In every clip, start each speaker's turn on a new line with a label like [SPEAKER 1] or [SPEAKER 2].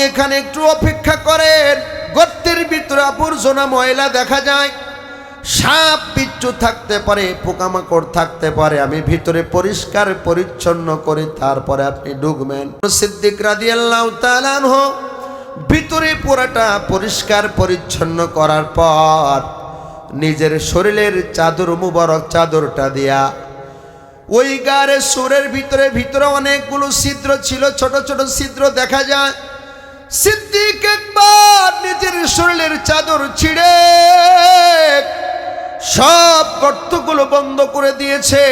[SPEAKER 1] এখানে একটু অপেক্ষা করেন। গর্তের ভিতরে আবর্জনা ময়লা দেখা যায়, সাপ বিচ্ছু থাকতে পারে, পোকামাকড় থাকতে পারে, আমি ভিতরে পরিষ্কার পরিচ্ছন্ন করে তারপরে আপনি ঢুকবেন। সিদ্দিক রাদিয়াল্লাহু তাআলা আনহু ভিতরে পুরাটা পরিষ্কার পরিচ্ছন্ন করার পর নিজের শরীরের চাদর, মুবারক চাদরটা দিয়া ওই গারে সুরের ভিতরে অনেকগুলো ছিদ্র ছিল, ছোট ছোট ছিদ্র দেখা যায়। সিদ্দিক একবার নিজের শরীরের চাদর ছিঁড়ে সব গর্তগুলো বন্ধ করে দিয়েছে।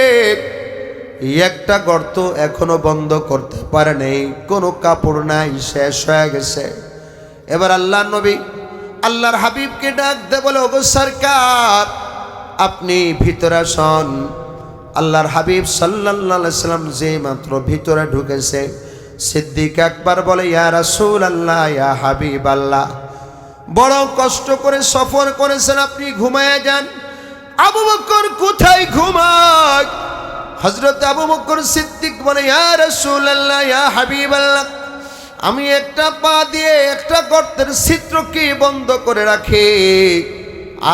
[SPEAKER 1] একটা গর্ত এখনো বন্ধ করতে পারে নাই, কোনো কাপড় নাই, শেষ হয়ে গেছে। এবার আল্লাহর নবী আল্লাহর হাবিবকে ডাক দে বলে, ওগো সরকার আপনি ভিতরে আসুন। আল্লাহর হাবিব সাল্লাল্লাহু আলাইহি সাল্লাম যে মাত্র ভিতরে ঢুকেছে, সিদ্দিক একবার বলে, ইয়া রাসূলুল্লাহ, ইয়া হাবিবাল্লাহ, বড় কষ্ট করে সফর করেছেন, আপনি ঘুমায় যান। আবু বকর কোথায় ঘুমায়? হযরত আবু বকর সিদ্দিক বলে, ইয়া রাসূলুল্লাহ, ইয়া হাবিবাল্লাহ, আমি একটা পা দিয়ে একটা গর্তের ছিদ্রকে বন্ধ করে রাখি,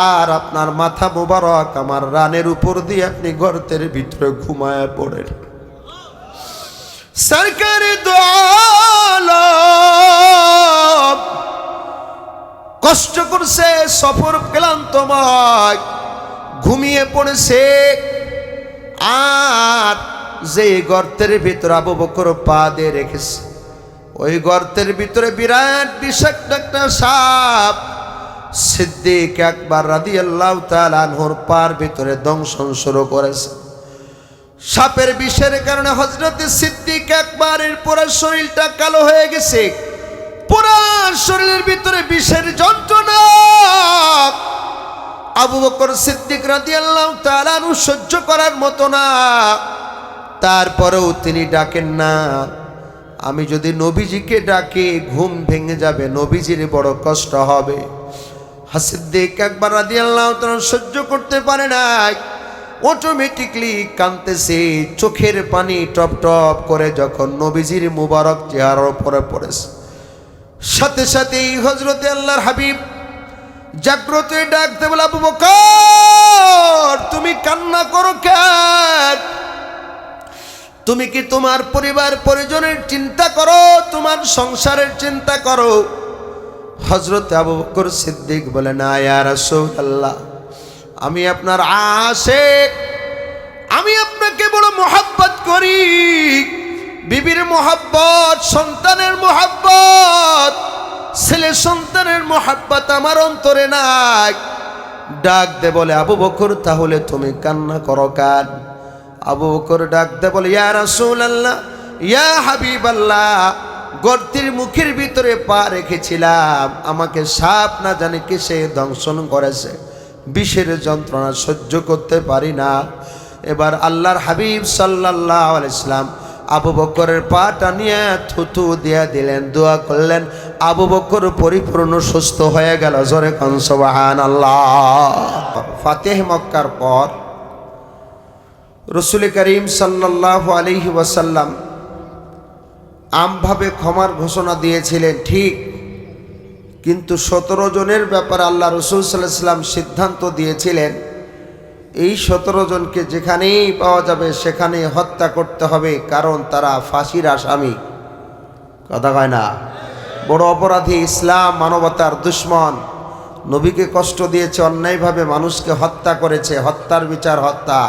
[SPEAKER 1] আর আপনার মাথা মোবারক আমার রানের উপর দিয়ে আপনি গর্তের ভিতরে ঘুমায় পড়েন। সরকারে দো আলম কষ্ট করছে, সফর ক্লান্তময়, ঘুমিয়ে পড়েছে। আর যে গর্তের ভিতরে আবু বকর পা দিয়ে রেখেছে, ওই গর্তের ভিতরে বিরাট বিষাক্ত একটা সাপ সিদ্দিক আকবর রাদিয়াল্লাহু তাআলা আনহুর পার ভিতরে দংশন শুরু করেছে। সাপের বিষের কারণে হযরত সিদ্দিক আকবরের পুরো শরীরটা কালো হয়ে গেছে, পুরো শরীরের ভিতরে বিষের যন্ত্রণা। আবু বকর সিদ্দিক রাদিয়াল্লাহু তাআলা আনহু সহ্য করার মতো না, তারপরেও তিনি ডাকেন না। আমি যদি নবীজিকে ডাকি ঘুম ভেঙে যাবে, নবীজির বড় কষ্ট হবে। সিদ্দিক আকবর রাদিয়াল্লাহু তাআলা সহ্য করতে পারে না, অটোমেটিকলি কাঁদতেছে, চোখের পানি টপ টপ করে যখন নবীজির মুবারক চেহারার উপরে পড়েছে, সাথে সাথেই হযরতে আল্লাহর হাবিব জাগ্রত হয়ে ডাকতে বলে, আবু বকর তুমি কান্না করো কেন? তুমি কি তোমার পরিবার পরিজনের চিন্তা করো, তোমার সংসারের চিন্তা করো? হযরত আবু বকর সিদ্দিক বলে, না ইয়া রাসূলুল্লাহ, আমি আপনার আশিক, আমি আপনাকে বড় মোহাব্বত করি। বিবির মোহাব্বত, সন্তানের মোহাব্বত, ছেলে সন্তানের মোহাব্বত আমার অন্তরে নাই। ডাক দে বলে, আবু বকর তাহলে তুমি কান্না করো কেন? আবু বকর ডাক দে বলে, ইয়া রাসূলুল্লাহ, ইয়া হাবিবাল্লাহ, গর্তের মুখের ভিতরে পা রেখেছিলাম, আমাকে সাপ না জানি কিসে দংশন করেছে, বিষের যন্ত্রণা সহ্য করতে পারি না। এবার আল্লাহর হাবিব সাল্লাল্লাহু আলাইহি সাল্লাম আবু বকরের পাটা নিয়ে থুথু দিয়ে দিলেন, দোয়া করলেন, আবু বকর পরিপূর্ণ সুস্থ হয়ে গেল। জোরে কোন সুবহানাল্লাহ। ফাতেহ মক্কার পর রাসূল করিম সাল্লাল্লাহু আলাইহি ওয়াসাল্লাম আমভাবে ক্ষমার ঘোষণা দিয়েছিলেন ঠিক, কিন্তু 17 জনের ব্যাপারে আল্লাহ রাসূল সাল্লাল্লাহু আলাইহি ওয়াসাল্লাম সিদ্ধান্ত দিয়েছিলেন, এই 17 জনকে যেখানেই পাওয়া যাবে সেখানেই হত্যা করতে হবে, কারণ তারা ফাঁসির আসামি। কথা কয় না? বড় অপরাধী, ইসলাম মানবতার দুশ্মন, নবীকে কষ্ট দিয়েছে, অন্যায়ভাবে মানুষকে হত্যা করেছে, হত্যার বিচার হত্যা।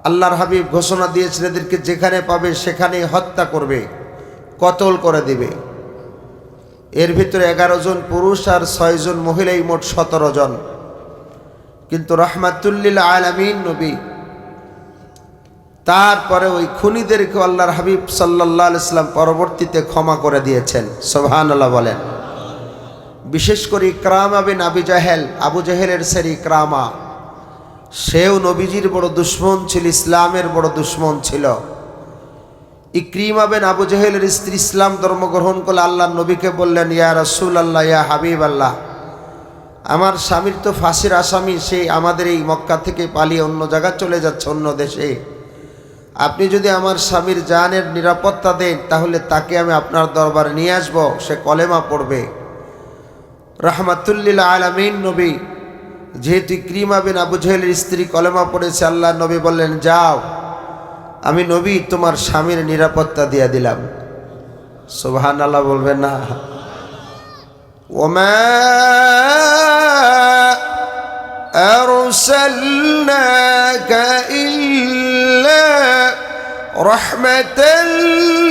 [SPEAKER 1] আল্লাহর হাবিব ঘোষণা দিয়েছেন, এদেরকে যেখানে পাবে সেখানেই হত্যা করবে, কতল করে দিবে। এর ভিতরে 11 জন পুরুষ আর 6 জন মহিলাই, মোট 17 জন। কিন্তু রাহমাতুল্লিল আলামিন নবী তারপরে ওই খুনিদেরকে আল্লাহর হাবিব সাল্লাল্লাহু আলাইহি সাল্লাম পরবর্তীতে ক্ষমা করে দিয়েছেন। সুবহানাল্লাহ বলেন। বিশেষ করে ইকরামা বিন আবি জাহেল, আবু জাহেলের ছেলে ইকরামা, সেও নবীজির বড় দুশ্মন ছিল, ইসলামের বড় দুশ্মন ছিল। ইকরিমা বিন আবু জাহেলের স্ত্রী ইসলাম ধর্ম গ্রহণ করলে আল্লাহর নবীকে বললেন, ইয়া রাসূলুল্লাহ, ইয়া হাবিবাল্লাহ, আমার স্বামীর তো ফাঁসির আসামি, সে আমাদের এই মক্কা থেকে পালিয়ে অন্য জায়গায় চলে যাচ্ছে, অন্য দেশে। আপনি যদি আমার স্বামীর জানের নিরাপত্তা দেন তাহলে তাকে আমি আপনার দরবারে নিয়ে আসব, সে কলেমা পড়বে। রাহমাতুল্লিল আলামিন নবী, যেহেতু ইকরিমা বিন আবু জাহলের স্ত্রী কলেমা পড়েছে, আল্লাহ নবী বললেন, যাও, আমি নবী তোমার স্বামীর নিরাপত্তা দিয়ে দিলাম। সুবহানাল্লাহ বলবেন না? ওমা আরসালনাকা ইল্লা রাহমাতাল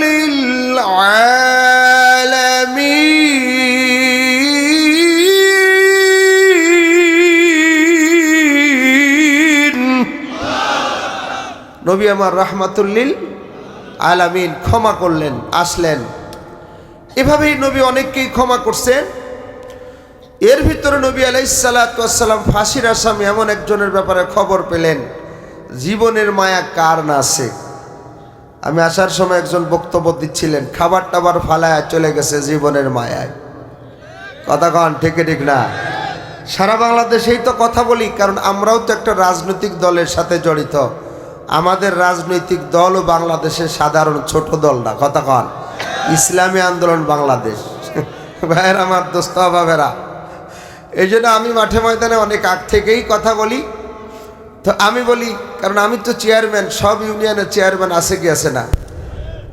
[SPEAKER 1] লিল আলামিন। নবী আমার রাহমাতুল লিল আলামিন, ক্ষমা করলেন, আসলেন। এভাবেই নবী অনেককেই ক্ষমা করছেন। এর ভিতরে নবী আলাইহিস সালাতু ওয়াস সালাম ফাঁসির আসামি এমন একজনের ব্যাপারে খবর পেলেন, জীবনের মায়া কার না আছে। আমি আসার সময় একজন বক্তব্য দিচ্ছিলেন, খাবার টাবার ফালায় চলে গেছে জীবনের মায়ায়। কথা কন ঠিক ঠিক না? সারা বাংলাদেশেই তো কথা বলি, কারণ আমরাও তো একটা রাজনৈতিক দলের সাথে জড়িত। আমাদের রাজনৈতিক দলও বাংলাদেশের সাধারণ ছোট দল না। কথা কন, ইসলামী আন্দোলন বাংলাদেশ। ভাইয়ের আমার, দোস্ত বাবেরা, এই জন্য আমি মাঠে ময়দানে অনেক আগ থেকেই কথা বলি। তো আমি বলি, কারণ আমি তো চেয়ারম্যান, সব ইউনিয়নের চেয়ারম্যান আছে কি আছে না?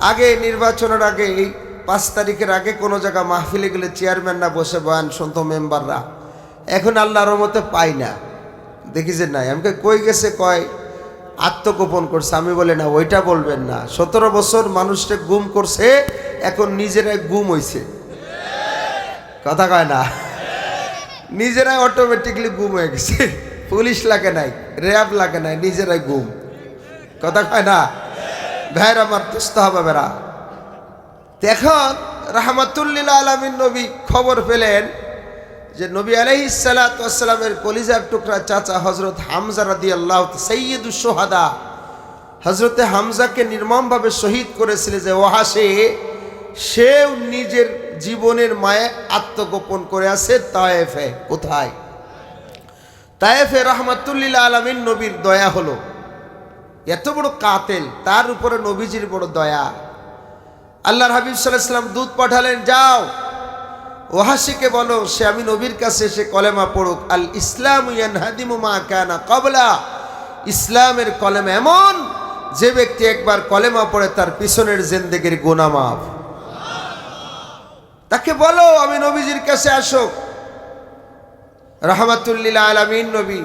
[SPEAKER 1] আগে নির্বাচনের আগে, এই 5 তারিখের আগে কোনো জায়গা মাহফিলে গেলে চেয়ারম্যানরা বসে বয়ান শুনতো, মেম্বাররা। এখন আল্লাহর রহমতে পাই না, দেখি যে নাই। আমাকে কই গেছে, কয় আত্মগোপন করছে। আমি বলি না, ওইটা বলবেন না। 17 বছর মানুষকে গুম করছে, এখন নিজেরাই গুম হইছে। কথা কয় না? নিজেরাই অটোমেটিকলি গুম হয়ে গেছে। পুলিশ লাগে নাই, র্যাব লাগে নাই, নিজেরাই গুম। কথা কয় না? ভাইয়ের আমার, দুস্থ হবে বেড়া। এখন রাহমাতুল্লিল আলামিন নবী খবর পেলেন যে নবী আলাইহিস সালাতু ওয়াস সালামের কলিজার টুকরা চাচা হযরত হামজা রাদিয়াল্লাহু সাইয়্যিদুশ শুহাদা, হযরতে হামজাকে নির্মমভাবে শহীদ করেছিল যে ওয়াহাশী, সেও নিজের জীবনের মায়ে আত্মগোপন করে আছে তায়েফে। কোথায়? তায়েফে। রাহমাতুল্লিল আলামিন নবীর দয়া হলো, এত বড় কাতেল, তার উপরে নবীজির বড় দয়া। আল্লাহর হাবিব সাল্লাল্লাহু আলাইহি ওয়াসাল্লাম দূত পাঠালেন, যাও ওয়াহাশীকে বলো সে আমি নবীর কাছে এসে কলেমা পড়ুক। আল ইসলামু ইয়ানহাদিমু মা কানা ক্বাবলা, ইসলামের কলেমা এমন, যে ব্যক্তি একবার কলেমা পড়ে তার পিছনের জিন্দেগির গুনাহ মাফ। তাকে বলো আমি নবীজির কাছে আসুক। রাহমাতুল্লিল আলামিন নবী,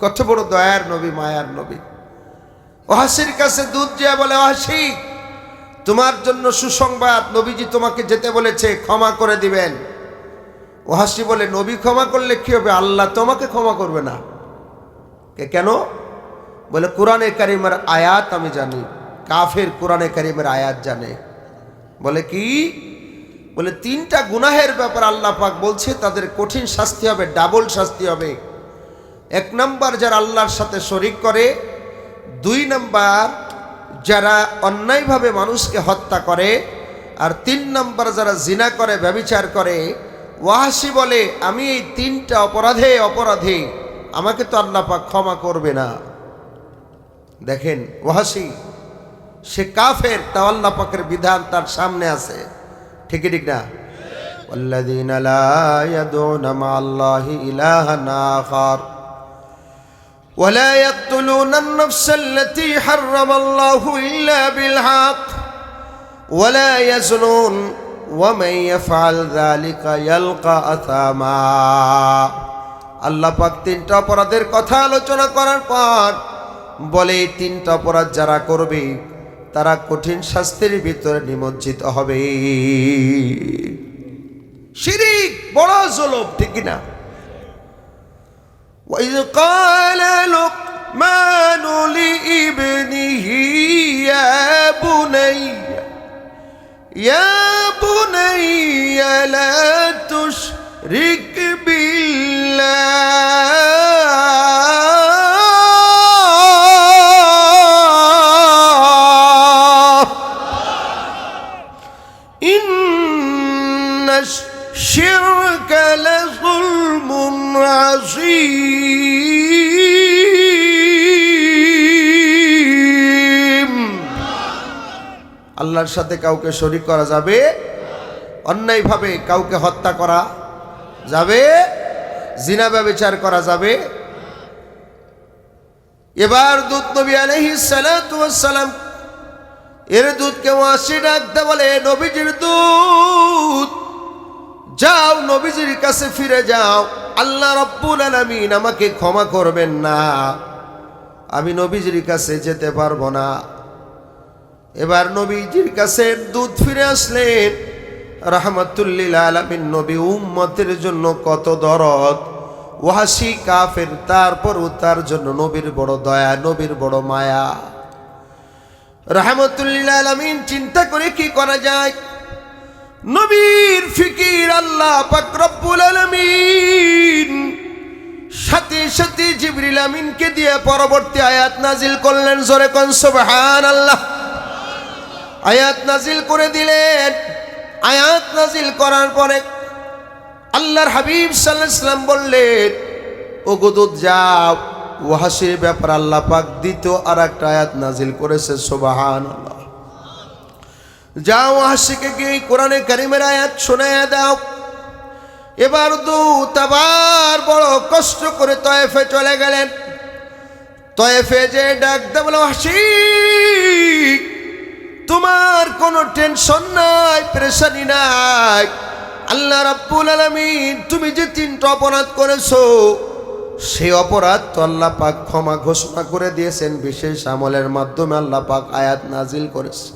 [SPEAKER 1] কত বড় দয়ার নবী, মায়ার নবী। ওয়াহাশীর কাছে দূত যায়, বলে ওয়াহাশী, তোমার জন্য সুসংবাদ, নবীজি তোমাকে যেতে বলেছে, ক্ষমা করে দিবেন। ওয়াহাশী বলে, নবী ক্ষমা করলে কি হবে? আল্লাহ তোমাকে ক্ষমা করবে না। কেন? বলে, কোরআনে কারিমের আয়াত আমি জানি। কাফের কোরআনে কারিমের আয়াত জানে। বলে কি? বলে 3টা গুনাহের ব্যাপার আল্লাহ পাক বলছে, তাদের কঠিন শাস্তি হবে, ডাবল শাস্তি হবে। 1 নাম্বার যারা আল্লাহর সাথে শরীক করে, 2 নাম্বার যারা অন্যায়ভাবে মানুষকে হত্যা করে, আর 3 নাম্বার যারা জিনা করে, ব্যভিচার করে। ওয়াহাশী বলে, আমি এই 3টা অপরাধে আমাকে তো আল্লাহ পাক ক্ষমা করবে না। দেখেন ওয়াহাশী, সে কাফের, তাও আল্লাহ পাকের বিধান তার সামনে আছে। ঠিক ঠিক না? ওয়াল্লাযীনা লা ইয়াদউনা মা'আল্লাহি ইলাহান আখার ولا يقتلون النفس التي حرم الله إلا بالحق ولا يزنون ومن يفعل ذلك يلقى أثاما। আল্লাহ পাক 3টা অপরাধের কথা আলোচনা করার পর বলে, এই 3টা অপরাধ যারা করবে তারা কঠিন শাস্তির ভিতরে নিমজ্জিত হবে। শিরিক বড় জুলুম, ঠিক না? وإذ قال لقمان لابنه يا بني لا تشرك بالله إن الشرك لظلم عظيم। আল্লাহর সাথে কাউকে শরীক করা যাবে, অন্যায়ভাবে কাউকে হত্যা করা যাবে, জিনা ব্যভিচার করা যাবে। এবার দূত নবী আলাইহিস সালাতু ওয়াস সালাম এর দূতকে ওয়াসি ডাকতে বলে, নবীজির দূত, যাও নবীজির কাছে ফিরে যাও, আল্লাহ রাব্বুল আলামিন আমাকে ক্ষমা করবেন না, আমি নবীজির কাছে যেতে পারবো না। এবার নবীজির কাছে দূত ফিরে আসলেন, রাহমাতুল লিল আলামিন নবী, উম্মতের জন্য কত দরদ। ওয়াসি কাফের, তারপরও তার জন্য নবীর বড় দয়া, নবীর বড় মায়া। রাহমাতুল লিল আলামিন চিন্তা করে কি করা যায়। নবীর ফিকির আল্লাহ পাক রব্বুল আলামিন সাথে সাথে জিবরিল আমিনকে দিয়ে পরবর্তী আয়াত নাজিল করলেন। জোরে কোন সুবহানাল্লাহ। আয়াত নাজিল করে দিলেন। আয়াত নাজিল করার পরে আল্লাহর হাবিব সাল্লাল্লাহু আলাইহি ওয়াসাল্লাম বললেন, ও দূত যাও, ওয়াসির ব্যাপার আল্লাহ পাক দ্বিতীয় আর একটা আয়াত নাজিল করেছে। সুবহানাল্লাহ। যাও ওয়াসিকে গিয়ে কোরআনে কারীমের আয়াত শোনায়া দাও। এবার দূত আবার বড় কষ্ট করে তয়েফে চলে গেলেন। তয়েফে যে ডাক দে বলে, ওয়াসি, তোমার কোনো টেনশন নাই, পেরেশানি নাই। আল্লাহ রাব্বুল আলামিন তুমি যে 3টা অপরাধ করেছো, সেই অপরাধ তো আল্লাহ পাক ক্ষমা ঘোষণা করে দিয়েছেন। বিশেষ আমলের মাধ্যমে আল্লাহ পাক আয়াত নাজিল করেছে।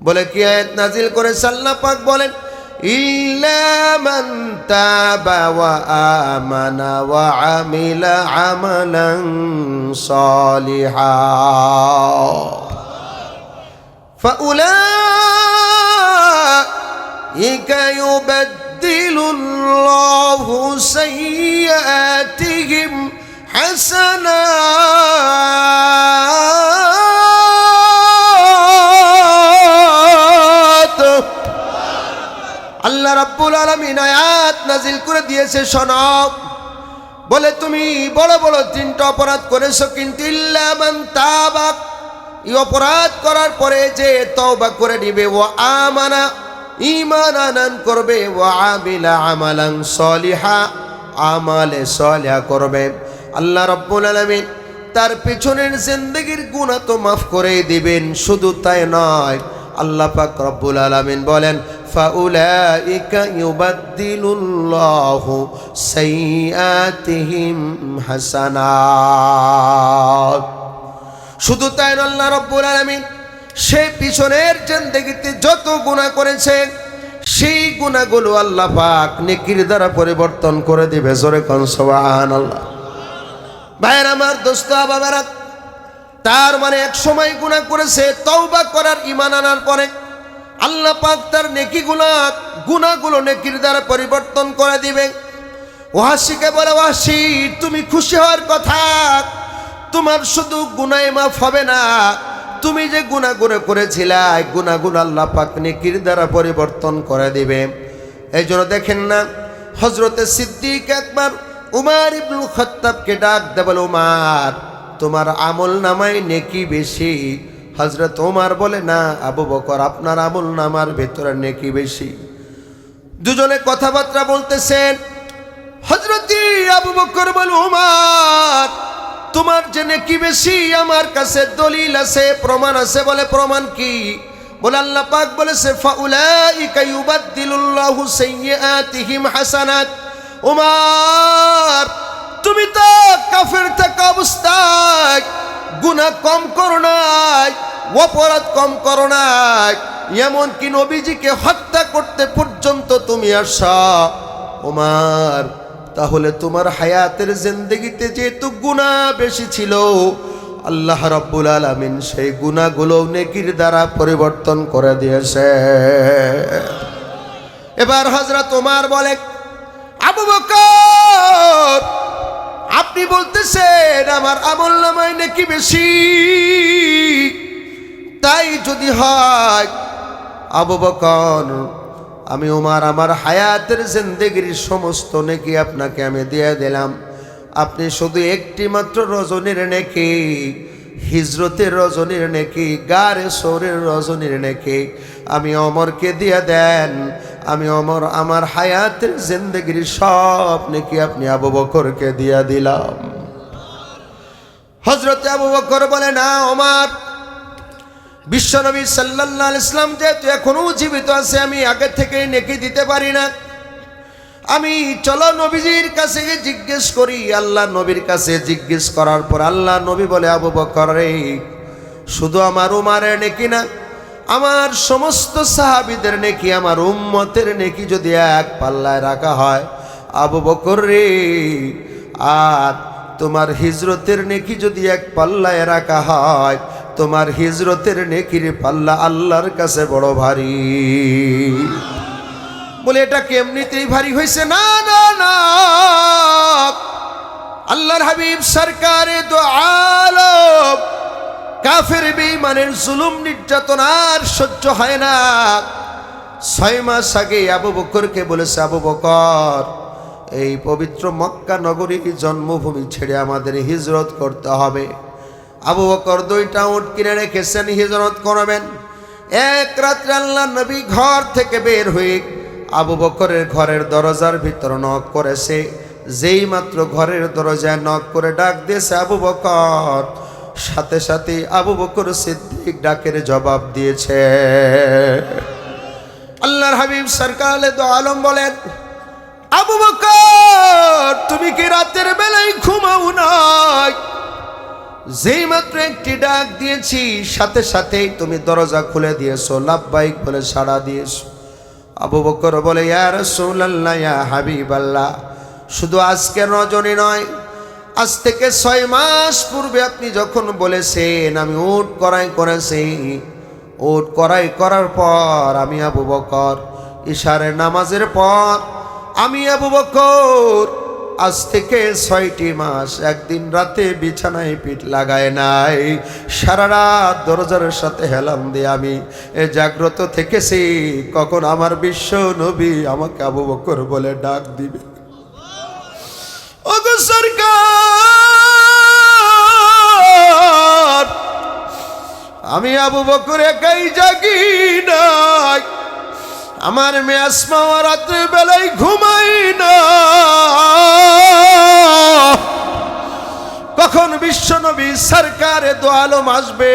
[SPEAKER 1] বলে কি আয়াত নাজিল করেছে? আল্লাহ পাক বলেন, ইল্লা মান তাবা ওয়া আমানা ওয়া আমিলা আমালান সালিহা ফাউলাইকা ইউবাদদিলুল্লাহু সাইয়্যাতিহিম হাসানাত। আল্লাহ রাব্বুল আলামিন আয়াত নাজিল করে দিয়েছে, শোনো। বলে তুমি বড় বড় 3টা অপরাধ করেছো, কিন্তু ইল্লা মান তাবা, এই অপরাধ করার পরে যে তওবা করে নিবে, ও আমানা, ঈমান আনয়ন করবে, ও আমিলা আমালান সলিহা, আমালে সলিহা করবে, আল্লাহ রাব্বুল আলামিন তার পিছনের জিন্দেগির গুনাহ তো মাফ করে দিবেন। শুধু তাই নয়, আল্লাহ পাক রব্বুল আলামিন বলেন, ফাউলাইকা ইউবাদদিলুল্লাহু সাইয়্যাতিহিম হাসানাত। শুধু তাই নয়, আল্লাহ রাব্বুল আলামিন সেই পিছনের জিন্দেগিতে যত গুনাহ করেছেন, সেই গুনাহগুলো আল্লাহ পাক নেকির দ্বারা পরিবর্তন করে দিবে। জোরে কোন সুবহানাল্লাহ। ভাইরা আমার, দোস্ত বাবারা, তার মানে এক সময় গুনাহ করেছে, তওবা করার, ঈমান আনার পরে আল্লাহ পাক তার গুনাহগুলো নেকির দ্বারা পরিবর্তন করে দিবে। ওয়াসিকে বলে, ওয়াসি, তুমি খুশি হওয়ার কথা, তোমার শুধু গুনাহ মাফ হবে না, তুমি যে গুনাহগুলো করেছিলা, গুনাহগুলো আল্লাহ পাক নেকির দ্বারা পরিবর্তন করে দিবে। এই জন্য দেখেন না, হযরতে সিদ্দিক একবার উমর ইবনুল খাত্তাবকে ডাক দে বলে, উমর, তোমার আমল নামায় নেকি বেশি? হযরত ওমর বলে, না আবু বকর, আপনার আমল নামার ভেতরে নেকি বেশি। দুজনে কথাবার্তা বলতেছেন। হযরত আবু বকর বলে, ওমর, তোমার যে নেকি বেশি আমার কাছে দলিল আছে, প্রমাণ আছে। বলে, প্রমাণ কি? বলে, আল্লাহ পাক বলেছে, ফাউলাইকা ইউবাদদিলুল্লাহু সাইয়্যাতিহিম হাসানাত। ওমর, তুমি তো কাফের থাকা অবস্থায় গুনাহ কম করো নাই, অপরাধ কম করো নাই, এমনকি নবীজিকে হত্যা করতে পর্যন্ত তুমি আসা। ওমর, তাহলে তোমার হায়াতের জিন্দেগিতে যেহেতু গুনাহ বেশি ছিল, আল্লাহ রাব্বুল আলামিন সেই গুনাহগুলো নেকির দ্বারা পরিবর্তন করে দিয়েছে। এবার হযরত ওমর বলে, আবু বকর, আপনি বলতেছেন আমার আমল নামায় নেকি বেশি, তাই যদি হয় আবু বকর, আমি ওমর আমার হায়াতের জিন্দেগির সমস্ত নেকি আপনাকে আমি দিয়ে দিলাম। আপনি শুধু একটি মাত্র রজনীর নেকি হিজরতের রজনীর নেকি, গারে সৌরের রজনীর নেকি আমি ওমরকে দিয়ে দেন। আমি ওমর আমার হায়াতের জিন্দেগির সব নেকি আপনি আবু বকরকে দিয়ে দিলাম। হযরত আবু বকর বলে, না ওমর, বিশ্বনবী সাল্লাল্লাহু আলাইহি সাল্লাম যেহেতু এখনো জীবিত আছে, আমি আগে থেকে নেকি দিতে পারি না। আমি চলো নবীজির কাছে গিয়ে জিজ্ঞেস করি। আল্লাহ নবীর কাছে জিজ্ঞেস করার পর আল্লাহ নবী বলে, আবু বকর রে, শুধু আমার উমারের নেকি না, আমার সমস্ত সাহাবীদের নেকি, আমার উম্মতের নেকি যদি এক পাল্লায় রাখা হয় আবু বকর রে, আর তোমার হিজরতের নেকি যদি এক পাল্লায় রাখা হয়, তোমার হিজরতের নেকির পাল্লা আল্লাহর কাছে বড় ভারী। বলে, এটা কেমনিতেই ভারী হয়েছে? না না না, আল্লাহর হাবিব সরকারে দো আলম কাফের বেঈমানের জুলুম নির্যাতন আর সহ্য হয় না। 6 মাস আগে আবু বকরকে বলেছে, আবু বকর, এই পবিত্র মক্কা নগরী জন্মভূমি ছেড়ে আমাদের হিজরত করতে হবে। আবু বকর 2টা উট কিনে রেখেছেন, হিজরত করবেন। এক রাত্রে আল্লাহ নবী ঘর থেকে বের হয়ে আবু বকরের ঘরের দরজার ভিতর নক করেছে। যেই মাত্র ঘরের দরজায় নক করে ডাক দিয়েছে আবু বকর, সাথে সাথে আবু বকর সিদ্দিক ডাকের জবাব দিয়েছে। আল্লাহর হাবিব সরকার দো আলম বলেন, আবু বকর, তুমি কি রাতের বেলায় ঘুমাও নাই? যেই মাত্র একটি ডাক দিয়েছি, সাথে সাথেই তুমি দরজা খুলে দিয়েছো, লাব্বাইক বলে সাড়া দিয়েছো। আবু বকর বলে, ইয়া রাসূলুল্লাহ, ইয়া হাবিবাল্লাহ, শুধু আজকের রজনী নয়, আজ থেকে 6 মাস পূর্বে আপনি যখন বলেছেন আমি উট করাই করেছি, উট করাই করার পর আমি আবু বকর ইশারের নামাজের পর আমি আবু বকর আজ থেকে 6টি মাস একদিন রাতে বিছানায় পিঠ লাগায় নাই, সারা রাত দরজার সাথে হেলাম দিয়ে আমি জাগ্রত থেকেছি কখন আমার বিশ্ব নবী আমাকে আবু বকর বলে ডাক দিবে। ওগো সরকার, আমি আবু বকর একাই জাগি নাই, আমার মেয়ে আসমা রাতের বেলায় ঘুমাই না, কখন বিশ্ব নবী সরকারে দো আলম আসবে।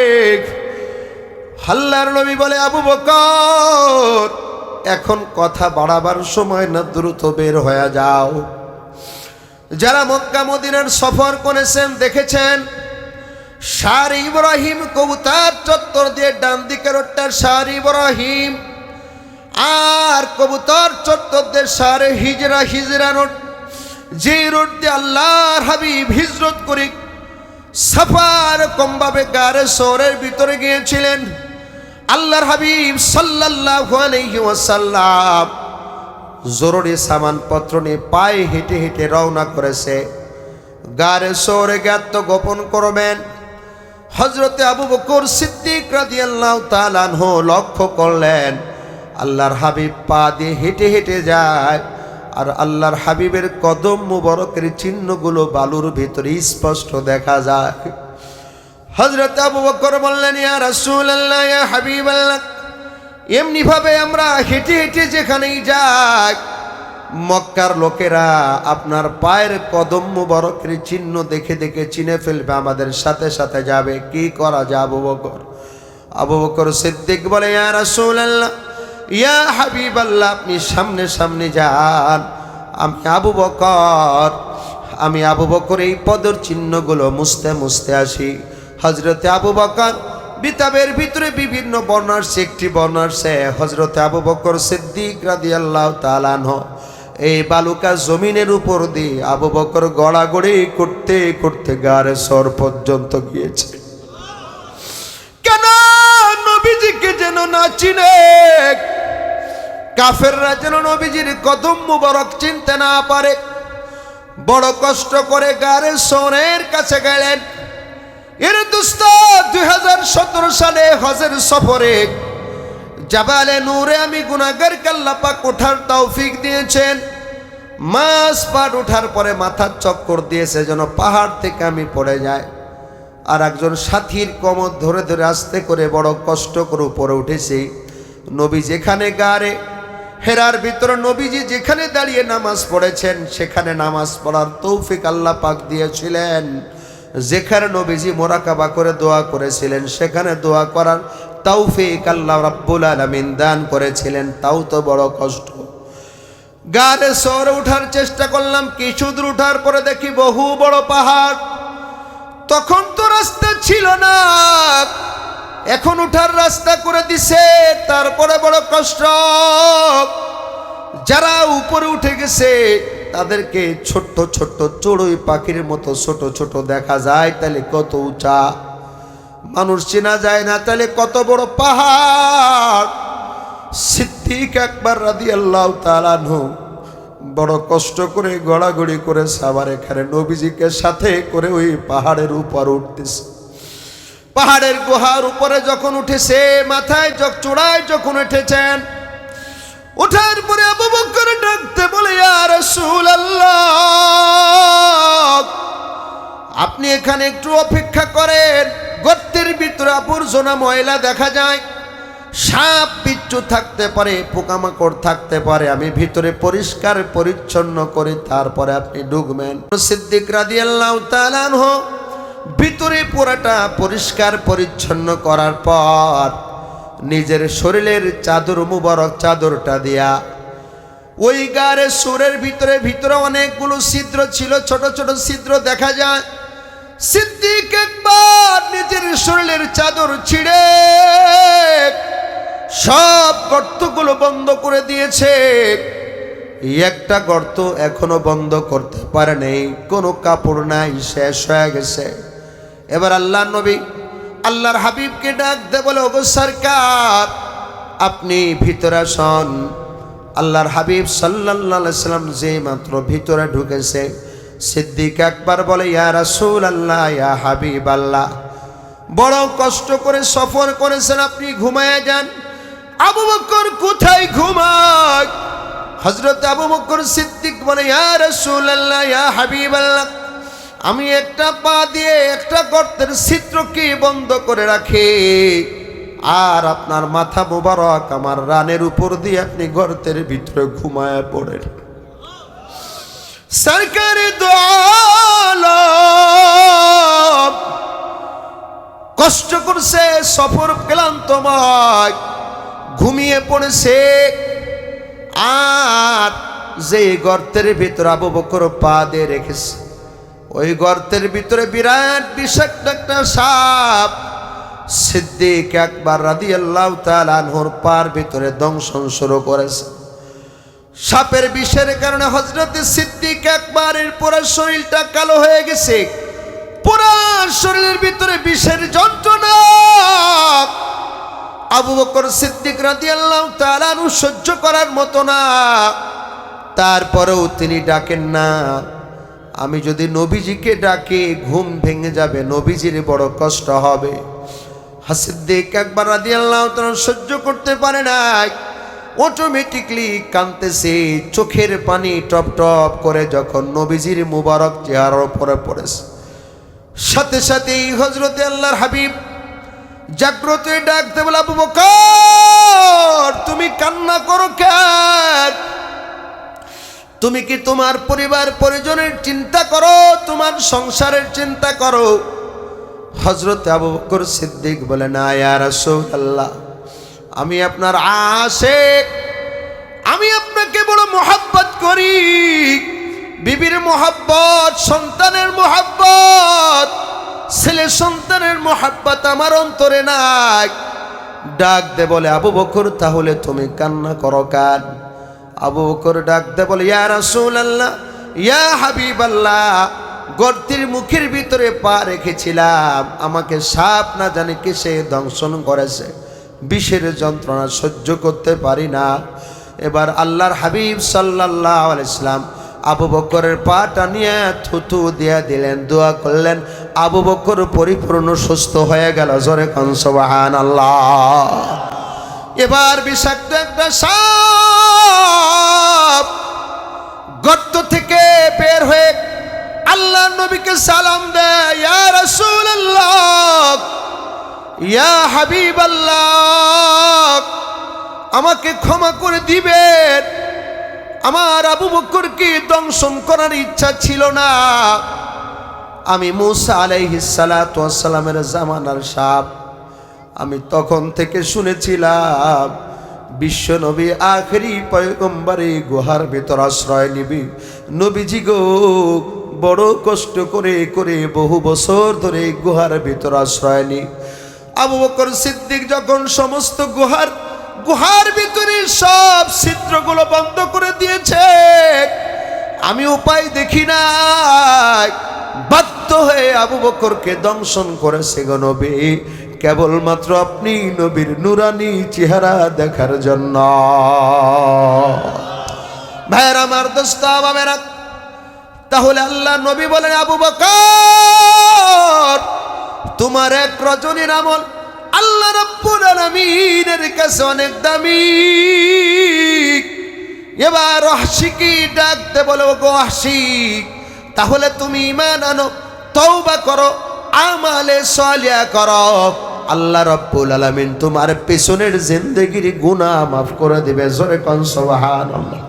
[SPEAKER 1] আল্লাহর নবী বলে, আবু বকর, এখন কথা বাড়াবার সময় না, দ্রুত বের হয়ে যাও। যারা মক্কা মদিনার সফর করেছেন দেখেছেন, শার ইব্রাহিম কবুতর চত্বর দিয়ে ডান দিকে রোডটার শার ইব্রাহিম, আর কবুতর চত্বর দিয়ে শার হিজরা রোড, যে রোড দিয়ে আল্লাহর হাবিব হিজরত করে সাফার কমভাবে গারে শহরের ভিতরে গিয়েছিলেন। আল্লাহর হাবিব সাল্লাল্লাহু আলাইহি ওয়াসাল্লাম জরুরি সামানপত্র নিয়ে পায়ে হেঁটে হেঁটে রওনা করেছে। গারে শহরে জ্ঞাত গোপন করবেন। হযরতে আবু বকর সিদ্দিক রাদিয়াল্লাহু তাআলা আনহু লক্ষ্য করলেন আল্লাহর হাবিব পা দিয়ে হেঁটে হেঁটে যায়, আর আল্লাহর হাবিবের কদম মুবারকের চিহ্নগুলো বালুর ভিতরে স্পষ্ট দেখা যায়। হযরত আবু বকর বললেন, ইয়া রাসূলুল্লাহ, ইয়া হাবিবাল্লাহ, এমনি ভাবে আমরা হেঁটে হেঁটে যেখানেই যাই, মক্কার লোকেরা আপনার পায়ের কদম মুবারকের চিহ্ন দেখে দেখে চিনে ফেলবে, আমাদের সাথে সাথে যাবে, কি করা যায় আবু বকর? আবু বকর সিদ্দিক বলে, ইয়া রাসূলুল্লাহ, ইয়া হাবিবাল্লাহ, আপনি সামনে সামনে যান, আমি আবু বকর এই পদর চিহ্নগুলো মুছতে মুছতে আসি। হযরতে আবু বকর কিতাবের ভিতরে বিভিন্ন বর্ণার একটি বর্ণারছে হযরতে আবু বকর সিদ্দিক রাদিয়াল্লাহু তাআলা আনহু এই বালুকা জমিনের উপর দিয়ে আবু বকর গড়াগড়ি করতে করতে গারে সর পর্যন্ত গিয়েছে। কেন? নবীজিকে যেন না চিনে, কাফেররা যেন নবীজির কদম মুবারক চিনতে না পারে, বড় কষ্ট করে গারে সরের কাছে গেলেন। এর দোস্ত 2017 সালে হজের সফরে জাবালে নূরে আমি গুনাহগারকে আল্লাহ পাক ওঠার তৌফিক দিয়েছেন। মাস পার ওঠার পরে মাথার চক্কর দিয়েছে, যেন পাহাড় থেকে আমি পড়ে যাই। আর একজন সাথীর কোমর ধরে ধরে আস্তে করে বড় কষ্ট করে উপরে উঠেছে। নবী যেখানে গারে হেরার ভিতরে নবীজি যেখানে দাঁড়িয়ে নামাজ পড়েছেন সেখানে নামাজ পড়ার তৌফিক আল্লাহ পাক দিয়েছিলেন। যেখানে নবীজি মোরাকাবা করে দোয়া করেছিলেন সেখানে দোয়া করার তৌফিক আল্লাহ রাব্বুল আলামিন দান করেছিলেন। তাও তো বড় কষ্ট। গাড়ে সরে উঠার চেষ্টা করলাম, কিছু দূর উঠার পরে দেখি বহু বড় পাহাড়। তখন তো রাস্তা ছিল না, এখন উঠার রাস্তা করে দিছে। তারপরে বড় কষ্ট। যারা উপরে উঠে গেছে তাদেরকে ছোট্ট ছোট্ট চড়ুই পাখির মতো ছোট ছোট দেখা যায়, তাহলে কত উঁচা। মানুষ চেনা যায় না, তাহলে কত বড় পাহাড়। সিদ্দিক আকবর রাদিয়াল্লাহু তাআলা আনহু বড় কষ্ট করে গড়াগড়ি করে সাবার এখানে নবীজিকে সাথে করে ওই পাহাড়ের উপর উঠতেছে। পাহাড়ের গুহার উপরে যখন উঠেছে, মাথায় চূড়ায় যখন উঠেছেন, ওঠার পরে আবু বকর ডাকতে বলে, ইয়া রাসূলুল্লাহ, আপনি এখানে একটু অপেক্ষা করেন। গর্তের ভিতরে আবর্জনা ময়লা দেখা যায়, সাপ বিচ্ছু থাকতে পারে, পোকামাকড় থাকতে পারে, আমি ভিতরে পরিষ্কার পরিচ্ছন্ন করি, তারপরে আপনি ঢুকবেন। সিদ্দিক রাদিয়াল্লাহু তাআলা আনহু ভিতরে পুরাটা পরিষ্কার পরিচ্ছন্ন করার পর নিজের শরীরের চাদর মুবারক চাদরটা দিয়া ওই গারে সুরের ভিতরে ভিতরে অনেকগুলো ছিদ্র ছিল, ছোট ছোট ছিদ্র দেখা যায়। সিদ্দিক একবার নিজের শরীরের চাদর ছিঁড়ে সব গর্তগুলো বন্ধ করে দিয়েছে। একটা গর্ত এখনো বন্ধ করতে পারে নাই, কোনো কাপড় নাই, শেষ হয়ে গেছে। এবার আল্লাহর নবী আল্লাহর হাবিবকে ডাক দে বলে, ওগো সরকার, আপনি ভিতরে আসুন। আল্লাহর হাবিব সাল্লাল্লাহু আলাইহি সাল্লাম যে মাত্র ভিতরে ঢুকেছে, সিদ্দিক আকবর বলে, ইয়া রাসূলুল্লাহ, ইয়া হাবিবাল্লাহ, বড় কষ্ট করে সফর করেছেন, আপনি ঘুমায় যান। আবু বকর কোথায় ঘুমায়? হযরত আবু বকর সিদ্দিক বলে, ইয়া রাসূলুল্লাহ, ইয়া হাবিবাল্লাহ, আমি একটা পা দিয়ে একটা গর্তের ছিদ্রকে বন্ধ করে রাখি, আর আপনার মাথা মোবারক আমার রানের উপর দিয়ে আপনি গর্তের ভিতরে ঘুমায় পড়েন। সরকারি দোয়ালম কষ্ট করছে, সফর ক্লান্তময়, ঘুমিয়ে পড়েছে। আর যে গর্তের ভিতরে আবু বকর পা দিয়ে রেখেছে, ওই গর্তের ভিতরে বিরাট বিষাক্ত একটা সাপ সিদ্দিক আকবর রাদিয়াল্লাহু তাআলা আনহুর পার ভিতরে দংশন শুরু করেছে। সাপের বিষের কারণে হযরত সিদ্দিক আকবরের পুরো শরীরটা কালো হয়ে গেছে, পুরো শরীরের ভিতরে বিষের যন্ত্রণা। আবু বকর সিদ্দিক রাদিয়াল্লাহু তাআলা আনহু সহ্য করার মতো না, তারপরেও তিনি ডাকেন না। আমি যদি নবীজিকে ডাকি ঘুম ভেঙে যাবে, নবীজির বড় কষ্ট হবে। সিদ্দিক আকবর রাদিয়াল্লাহু তাআলা সহ্য করতে পারে না, অটোমেটিকলি কাঁদতেছে, চোখের পানি টপ টপ করে যখন নবীজির মুবারক চেহারার উপরে পড়েছে, সাথে সাথেই হযরতে আল্লাহর হাবিব জাগ্রত হয়ে ডাকতে বলে, আবু বকর, তুমি কান্না করো কেন? তুমি কি তোমার পরিবার পরিজনের চিন্তা করো, তোমার সংসারের চিন্তা করো? হযরত আবু বকর সিদ্দিক বলে, না ইয়া রাসূলুল্লাহ, আমি আপনার আশিক, আমি আপনাকে বড় মোহাব্বত করি। বিবির মোহাব্বত, সন্তানের মোহাব্বত, ছেলে সন্তানের মোহাব্বত আমার অন্তরে নাই। ডাক দে বলে, আবু বকর, তাহলে তুমি কান্না করো কেন? আবু বকর ডাক দে বলে, ইয়া রাসূলুল্লাহ, ইয়া হাবিবাল্লাহ, গর্তের মুখের ভিতরে পা রেখেছিলাম, আমাকে সাপ না জানে কিসে দংশন করেছে, বিষের যন্ত্রণা সহ্য করতে পারি না। এবার আল্লাহর হাবিব সাল্লাল্লাহু আলাইহি ওয়াসাল্লাম আবু বকরের পাটা নিয়ে থুথু দিয়ে দিলেন, দোয়া করলেন, আবু বকর পরিপূর্ণ সুস্থ হয়ে গেল। জোরে কোন সুবহানাল্লাহ। এবার বিষাক্ত একটা সাপ গর্ত থেকে বের হয়ে আল্লাহ নবীকে সালাম দেয়, ইয়া রাসূলুল্লাহ, ইয়া হাবিবাল্লাহ, আমাকে ক্ষমা করে দিবেন, আমার আবু বকরকে দংশন করার ইচ্ছা ছিল না। আমি মূসা আলাইহিস সালাতু ওয়াস সালামের জামানার সাপ। আমি তখন থেকে শুনেছিলাম বিশ্ব নবী আখেরি পয়গম্বরে গুহার ভিতর আশ্রয় নিবি। নবীজি গো বড় কষ্ট করে করে বহু বছর ধরে গুহার ভিতর আশ্রয় নি। আবু বকর সিদ্দিক যখন সমস্ত গুহার ভিতরে সব ছিদ্রগুলো বন্ধ করে দিয়েছে, আমি উপায় দেখি না, বাধ্য হয়ে আবু বকরকে দংশন করেছে গো নবী, কেবলমাত্র আপনি নবীর নুরানি চেহারা দেখার জন্য। ভাইয়ের আমার, দোস্ত বাবারা, তাহলে আল্লাহ নবী বলেন, আবু বকর তোমার এক রজনীর আমল আল্লাহ রাব্বুল আলামিনের কাছে অনেক দামি। এবার ওয়াহশীকে ডাকতে বলে, ওগো ওয়াহশী, তাহলে তুমি ঈমান আনো, তওবা করো, আমালে সালিহা করো, আল্লাহ রাব্বুল আলামিন তোমার পেছনের জিন্দেগির গুনাহ মাফ করে দিবে। জোরে কোন সুবহানাল্লাহ।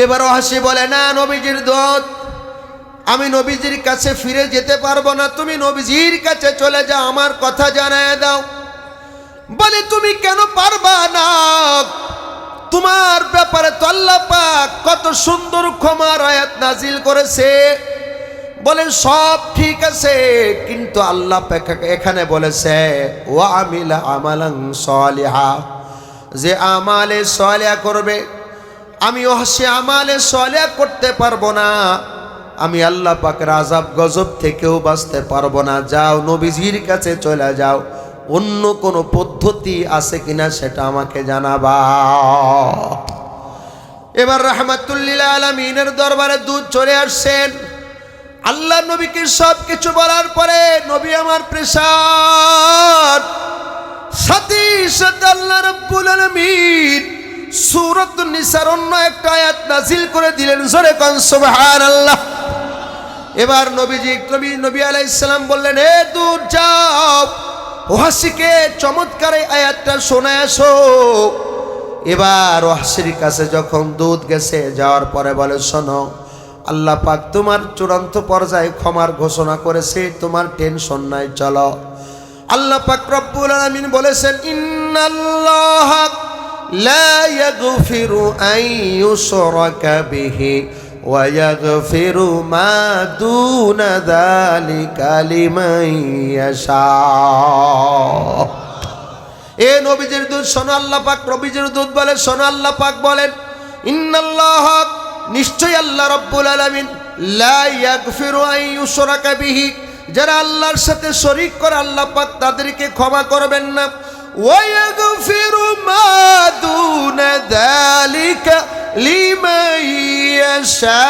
[SPEAKER 1] এবার ওয়াহশী বলে, না নবীজির দূত, আমি নবীজির কাছে ফিরে যেতে পারবো না, তুমি নবীজির কাছে চলে যাও, আমার কথা জানায় দাও। বলে, তুমি কেন পারবা না? তোমার ব্যাপারে তো আল্লাহ পাক কত সুন্দর ক্ষমার আয়াত নাজিল করেছে। বলেন সব ঠিক আছে, কিন্তু আল্লাহ পাক এখানে বলেছে ওয়া আমিলা আমালান সালিহা, যে আমালে সালিহা করবে। আমি ওয়াহশী আমালে সালিহা করতে পারবো না, আমি আল্লাহ পাকের আযাব গজব থেকেও বাঁচতে পারবো না। যাও নবীজির কাছে চলে যাও, অন্য কোনো পদ্ধতি আছে কিনা সেটা আমাকে জানাবা। এবার রাহমাতুল লিল আলামিনের দরবারে দূত চলে আসছেন। আল্লাহ নবীকে সব কিছু বলার পরে নবী আমার প্রেসার সাথে সাথে আল্লাহ রাব্বুল আলামিন সূরাতুন নিসার অন্য একটা আয়াত নাজিল করে দিলেন। জোরে কোন সুবহানাল্লাহ। এবার নবী আলাইহিস সালাম বললেন, হে দূত যাও, ওয়াহশীকে চমৎকার এই আয়াতটা শোনায় আসো। এবার ওয়াহশীর কাছে যখন দূত গেছে, যাওয়ার পরে বলে, শোনো, আল্লাহ পাক তোমার চূড়ান্ত পর্যায়ে ক্ষমার ঘোষণা করেছে, তোমার টেনশন নাই, চলো। আল্লাহ পাক রব্বুল আলামিন বলেছেন, ইন্নাল্লাহা লা ইয়াগফিরু আন ইউশরাকা বিহি ওয়া ইয়াগফিরু মা দুনা যালিকা লিমান ইয়াশা। এ নবীজির দূত শোনো, আল্লাহ পাক নবীজির দূত বলে, শোনো, আল্লাহ পাক বলেন, ইন্নাল্লাহা, নিশ্চয় আল্লাহ রাব্বুল আলামিন, লা ইয়াগফিরু আন ইউশরাকা বিহি, যারা আল্লাহর সাথে শরীক করে আল্লাহ পাক তাদেরকে ক্ষমা করবেন না। ওয়া ইয়াগফিরু মা দুনা যালিকা লিমান ইয়াশা।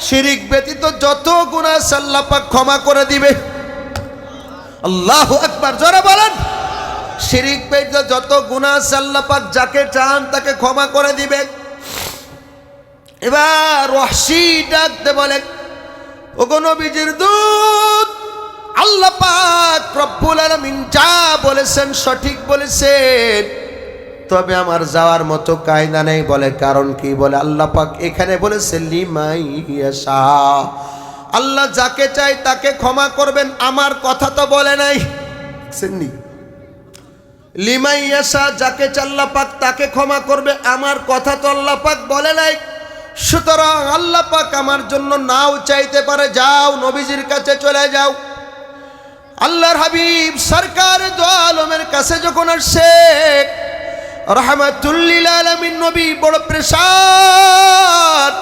[SPEAKER 1] শিরিক ব্যতীত যত গুনাহ আল্লাহ পাক ক্ষমা করে দিবে। আল্লাহু আকবার, জোরে বলেন। শিরিক ব্যতীত যত গুনাহ আল্লাহ পাক যাকে চান তাকে ক্ষমা করে দিবে। এবার ওয়াহশী ডাকতে বলে, ওগো নবীজির দূত, আল্লাহ পাক রব্বুল আলামিন যা বলেছেন সঠিক বলেছেন, তবে আমার যাওয়ার মতো কায়দা নেই। বলে, কারণ কি? বলে, আল্লাহ পাক এখানে বলেছে লিমান ইয়াশা, আল্লাহ যাকে চাই তাকে ক্ষমা করবেন, আমার কথা তো বলে নাই। শুননি, লিমান ইয়াশা, যাকে চাই আল্লাহ পাক তাকে ক্ষমা করবে, আমার কথা তো আল্লাহ পাক বলে নাই। সুতরাং আল্লাহ পাক আমার জন্য নাও চাইতে পারে, যাও নবীজির কাছে চলে যাও। আল্লাহর হাবিব সরকার দো আলমের কাছে যখন আসছে, রাহমাতুল লিল আলামিন নবী বড় প্রেসার।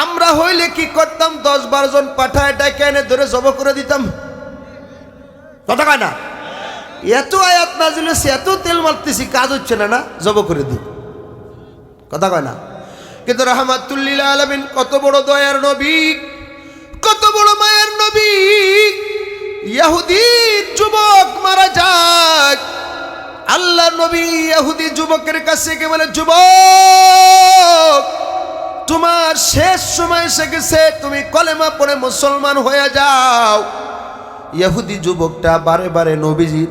[SPEAKER 1] আমরা হইলে কি করতাম? 10-12 জন পাঠায় ডেকে এনে ধরে জবাই করে দিতাম। কথা কয় না? এত আয়াত নাজিল হয়েছে, এত তেল মারতেছি, কাজ হচ্ছে না, না জবাই করে দিই। কথা কয় না? কিন্তু রাহমাতুল লিল আলামিন কত বড় দয়ার নবী, কত বড় মায়ের নবী। ইহুদির যুবক মারা যায়, আল্লাহ নবী ইহুদি যুবকের কাছে গিয়ে বলে, যুবক, তোমার শেষ সময় এসে গেছে, তুমি কলেমা পড়ে মুসলমান হয়ে যাও। ইহুদি যুবকটা বারে বারে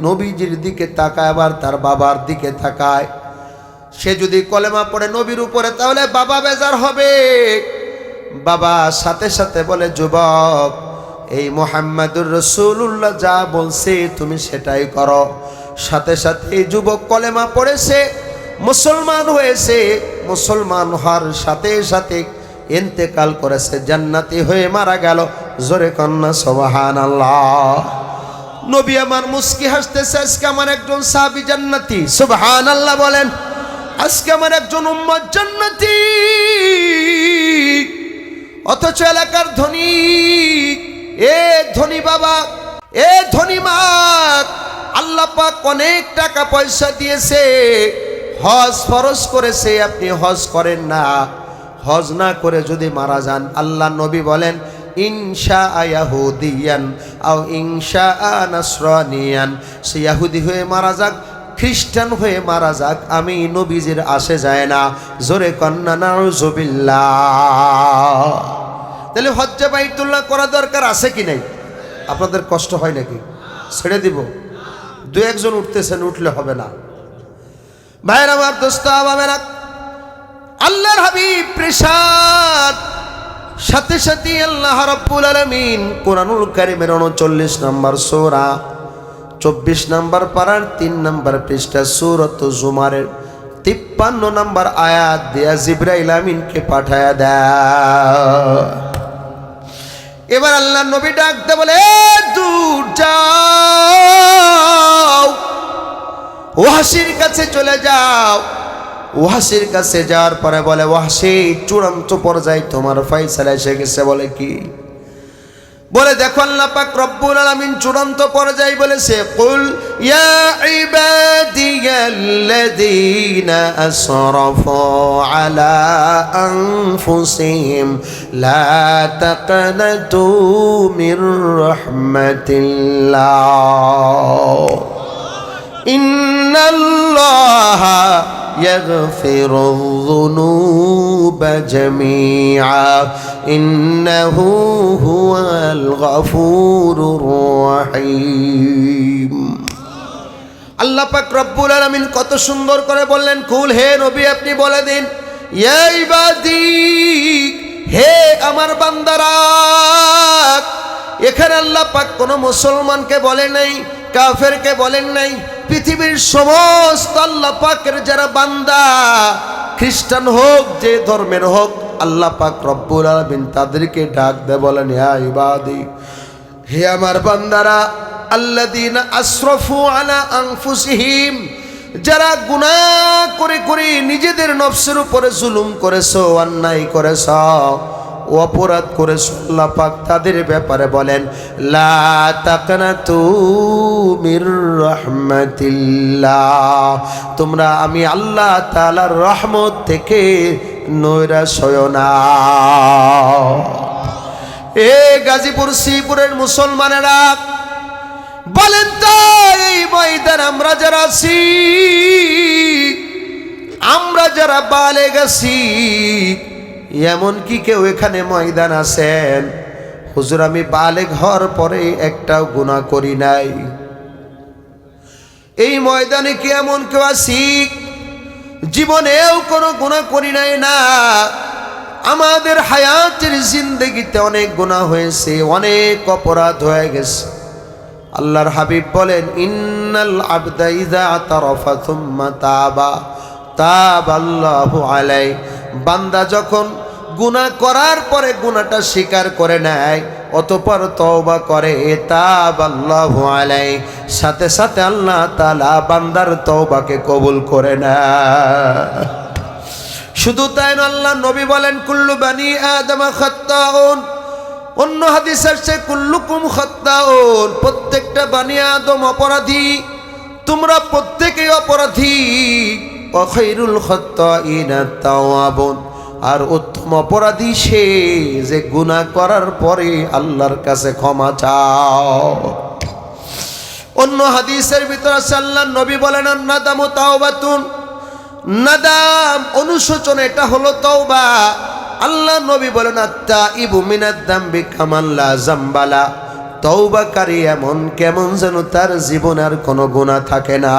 [SPEAKER 1] নবীজির দিকে তাকায়, আবার তার বাবার দিকে তাকায়। সে যদি কলেমা পড়ে নবীর উপরে, তাহলে বাবা বেজার হবে। বাবা সাথে সাথে বলে, যুবক, এই মুহাম্মাদুর রাসূলুল্লাহ যা বলছে তুমি সেটাই করো। সাথে সাথে এই যুবক কলেমা পড়েছে, মুসলমান হয়েছে। মুসলমান হওয়ার সাথে সাথে ইন্তেকাল করেছে, জান্নাতি হয়ে মারা গেল। জোরে কন্যা সুবহানাল্লাহ। নবী আমার মুস্কি হাসতেছে, আজকে আমার একজন সাহাবী জান্নাতি। সুবহানাল্লাহ বলেন। আজকে আমার একজন উম্মত জান্নাতি। অথচ এলাকার ধনী, এ ধনী বাবা, এ ধনী মা, আল্লাহ পাক অনেক টাকা পয়সা দিয়েছে, হজ ফরজ করেছে, আপনি হজ করেন না। হজ না করে যদি মারা যান, আল্লাহ নবী বলেন, ইনশা ইয়াহুদিয়ান আও ইনশা নাসরানিয়ান, সে ইহুদি হয়ে মারা যাক, খ্রিস্টান হয়ে মারা যাক, আমি নবীজির আসে যায় না। জোরে কন্না নাউজুবিল্লাহ। তাহলে হজ্জে বাইতুল্লাহ করা দরকার আছে কি নাই? আপনাদের কষ্ট হয় নাকি? ছেড়ে দিব? দু একজন উঠতেছেন, উঠলে হবে না। ভাইরা আমার, দোস্ত বাবারা, আল্লাহর হাবিব প্রেসাদ সাথে সাথে আল্লাহ রাব্বুল আলামিন কোরআনুল কারীমের 39 নম্বর সূরা 24 নম্বর পারার 3 নম্বর পৃষ্ঠা সূরাত জুমারের 53 নম্বর আয়াত দিয়া জিবরাইল আমিনকে পাঠায়া দেয়। এবার আল্লাহ নবী ডাকতে বলে, দূর যাও, ওয়াহশির কাছে চলে যাও। ওয়াহশির কাছে যাওয়ার পরে বলে, ওয়াহশি, চূড়ান্ত পর্যায়ে তোমার ফয়সালা এসে গেছে। বলে কি? বলে, দেখো আল্লাহ পাক রব্বুল আলামিন চূড়ান্ত পর্যায়ে বলেছে, কুল ইয়া ইবাদিয়াল্লাযীনা আসরাফু আলা আনফুসিহিম লা তাকনাতু মির রাহমাতিল্লাহ ইন্নাল্লাহা ইয়াগফিরুয যুনুবা জামিআ ইন্নাহু হুয়াল গফুরুর রহিম। আল্লাহ পাক রব্বুল আলামিন কত সুন্দর করে বললেন, কুল, হে নবী আপনি বলে দিন, ইয়া ইবাদি, হে আমার বান্দারা। এখানে আল্লাহ পাক কোনো মুসলমানকে বলে নাই, কাফেরকে বলেন নাই, পৃথিবীর সমস্ত আল্লাহ পাকের যারা বান্দা, খ্রিস্টান হোক, যে ধর্মের হোক, আল্লাহ পাক রব্বুল আলামিন তাদেরকে ডাক দেয়, বলেন, ইয়া ইবাদি, হে আমার বান্দারা, আল্লাযীনা আসরাফু আলা আনফুসিহিম, যারা গুনাহ করে করে নিজেদের নফসের উপরে জুলুম করেছো, অন্যায় করেছো, অপরাধ করেছো, আল্লাহ পাক তাদের ব্যাপারে বলেন, লা তাকনাতু মির রাহমাতিল্লাহ, তোমরা আমি আল্লাহ তাআলার রহমত থেকে নৈরাশ হয়ো না। এ গাজীপুর শ্রীপুরের মুসলমানেরা বলেন তো, এই ময়দান আমরা যারা আছি, আমরা যারা বালেগ আছি, এমন কি কেউ এখানে ময়দান আছেন, হুজুর আমি বালেগ হওয়ার পরে একটাও গুনাহ করি নাই? এই ময়দানে কি এমন কেউ আছি জীবনেও কোনো গুনাহ করি নাই? না, আমাদের হায়াতের জিন্দেগিতে অনেক গুনাহ হয়েছে, অনেক অপরাধ হয়ে গেছে। আল্লাহর হাবিব বলেন, ইন্নাল আবদা ইযা আতারাফা থুম্মা তাবা তাবাল্লাহু আলাইহি, বান্দা যখন গুনাহ করার পরে গুনাহটা স্বীকার করে নেয়, অতঃপর তওবা করে, তাবাল্লাহু আলাইহি, সাথে সাথে আল্লাহ তাআলা বান্দার তওবাকে কবুল করে নেয়। শুধু তাই না, আল্লাহ নবী বলেন, কুল্লু বানি আদম খাত্তাউন, অন্য হাদিস আসছে কুল্লুকুম খাত্তাউন, প্রত্যেকটা বানি আদম অপরাধী, তোমরা প্রত্যেকেই অপরাধী। ওয়া খায়রুল খাত্তাইনা তাওয়াবুন, আর উত্তম অপরাধী সে যে গুনাহ করার পরে আল্লাহর কাছে ক্ষমা চাও। অন্য হাদিসের ভিতরে আছে আল্লাহর নবী বলেন নাদামু তাওবাতুন, নাদাম অনুশোচনা এটা হলো তওবা। আল্লাহর নবী বলেন আত্তাইবু মিনাদ যামবি কামান লা যামবালা, তওবাকারী এমন কেমন যেন তার জীবনে আর কোনো গুনাহ থাকে না।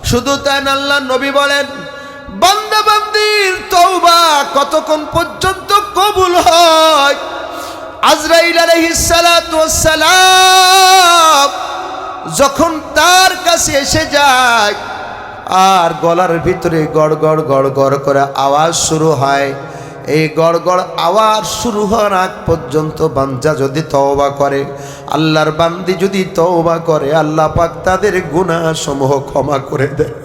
[SPEAKER 1] শুধু তাই না, আল্লাহর নবী বলেন বান্দা বান্দির তওবা কতক্ষণ পর্যন্ত কবুল হয়? আজরাইল আলাইহিস সালাতু ওয়াস সালাম যখন তার কাছে এসে যায় আর গলার ভিতরে গড় গড় গড় গড় করে আওয়াজ শুরু হয়, এই গড় গড় আওয়াজ শুরু হওয়ার আগ পর্যন্ত বান্দা যদি তওবা করে, আল্লাহর বান্দি যদি তওবা করে, আল্লাহ পাক তাদের গুনাহ সমূহ ক্ষমা করে দেয়।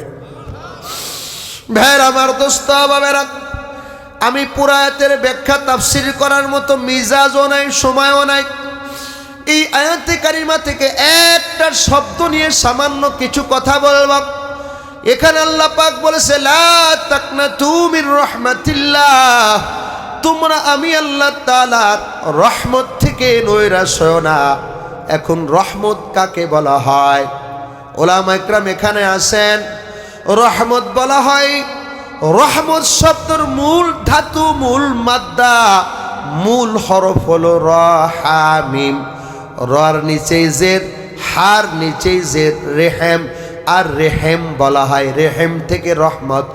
[SPEAKER 1] ভাইরা আমার, দোস্ত বাবেরা, আমি পুরা আয়াতের ব্যাখ্যা তাফসীর করার মতো মিজাজও নাই, সময়ও নাই। এই আয়াতে কারিমা থেকে একটা শব্দ নিয়ে সামান্য কিছু কথা বলব। এখানে আল্লাহ পাক বলেছে লা তাকনাতু মির রাহমাতিল্লাহ, তোমরা আমি আল্লাহ তাআলার রহমত থেকে নৈরাশ হও না। এখন রহমত কাকে বলা হয়? উলামা ইকরাম এখানে আসেন। রহমত বলা হয়, রহমত শব্দের মূল ধাতু, মূল মাদ্দা, মূল হরফ হলো র হা মিম। রর নিচে জের, হার নিচে জের, রেহেম। আর রেহেম বলা হয়, রেহেম থেকে রহমত,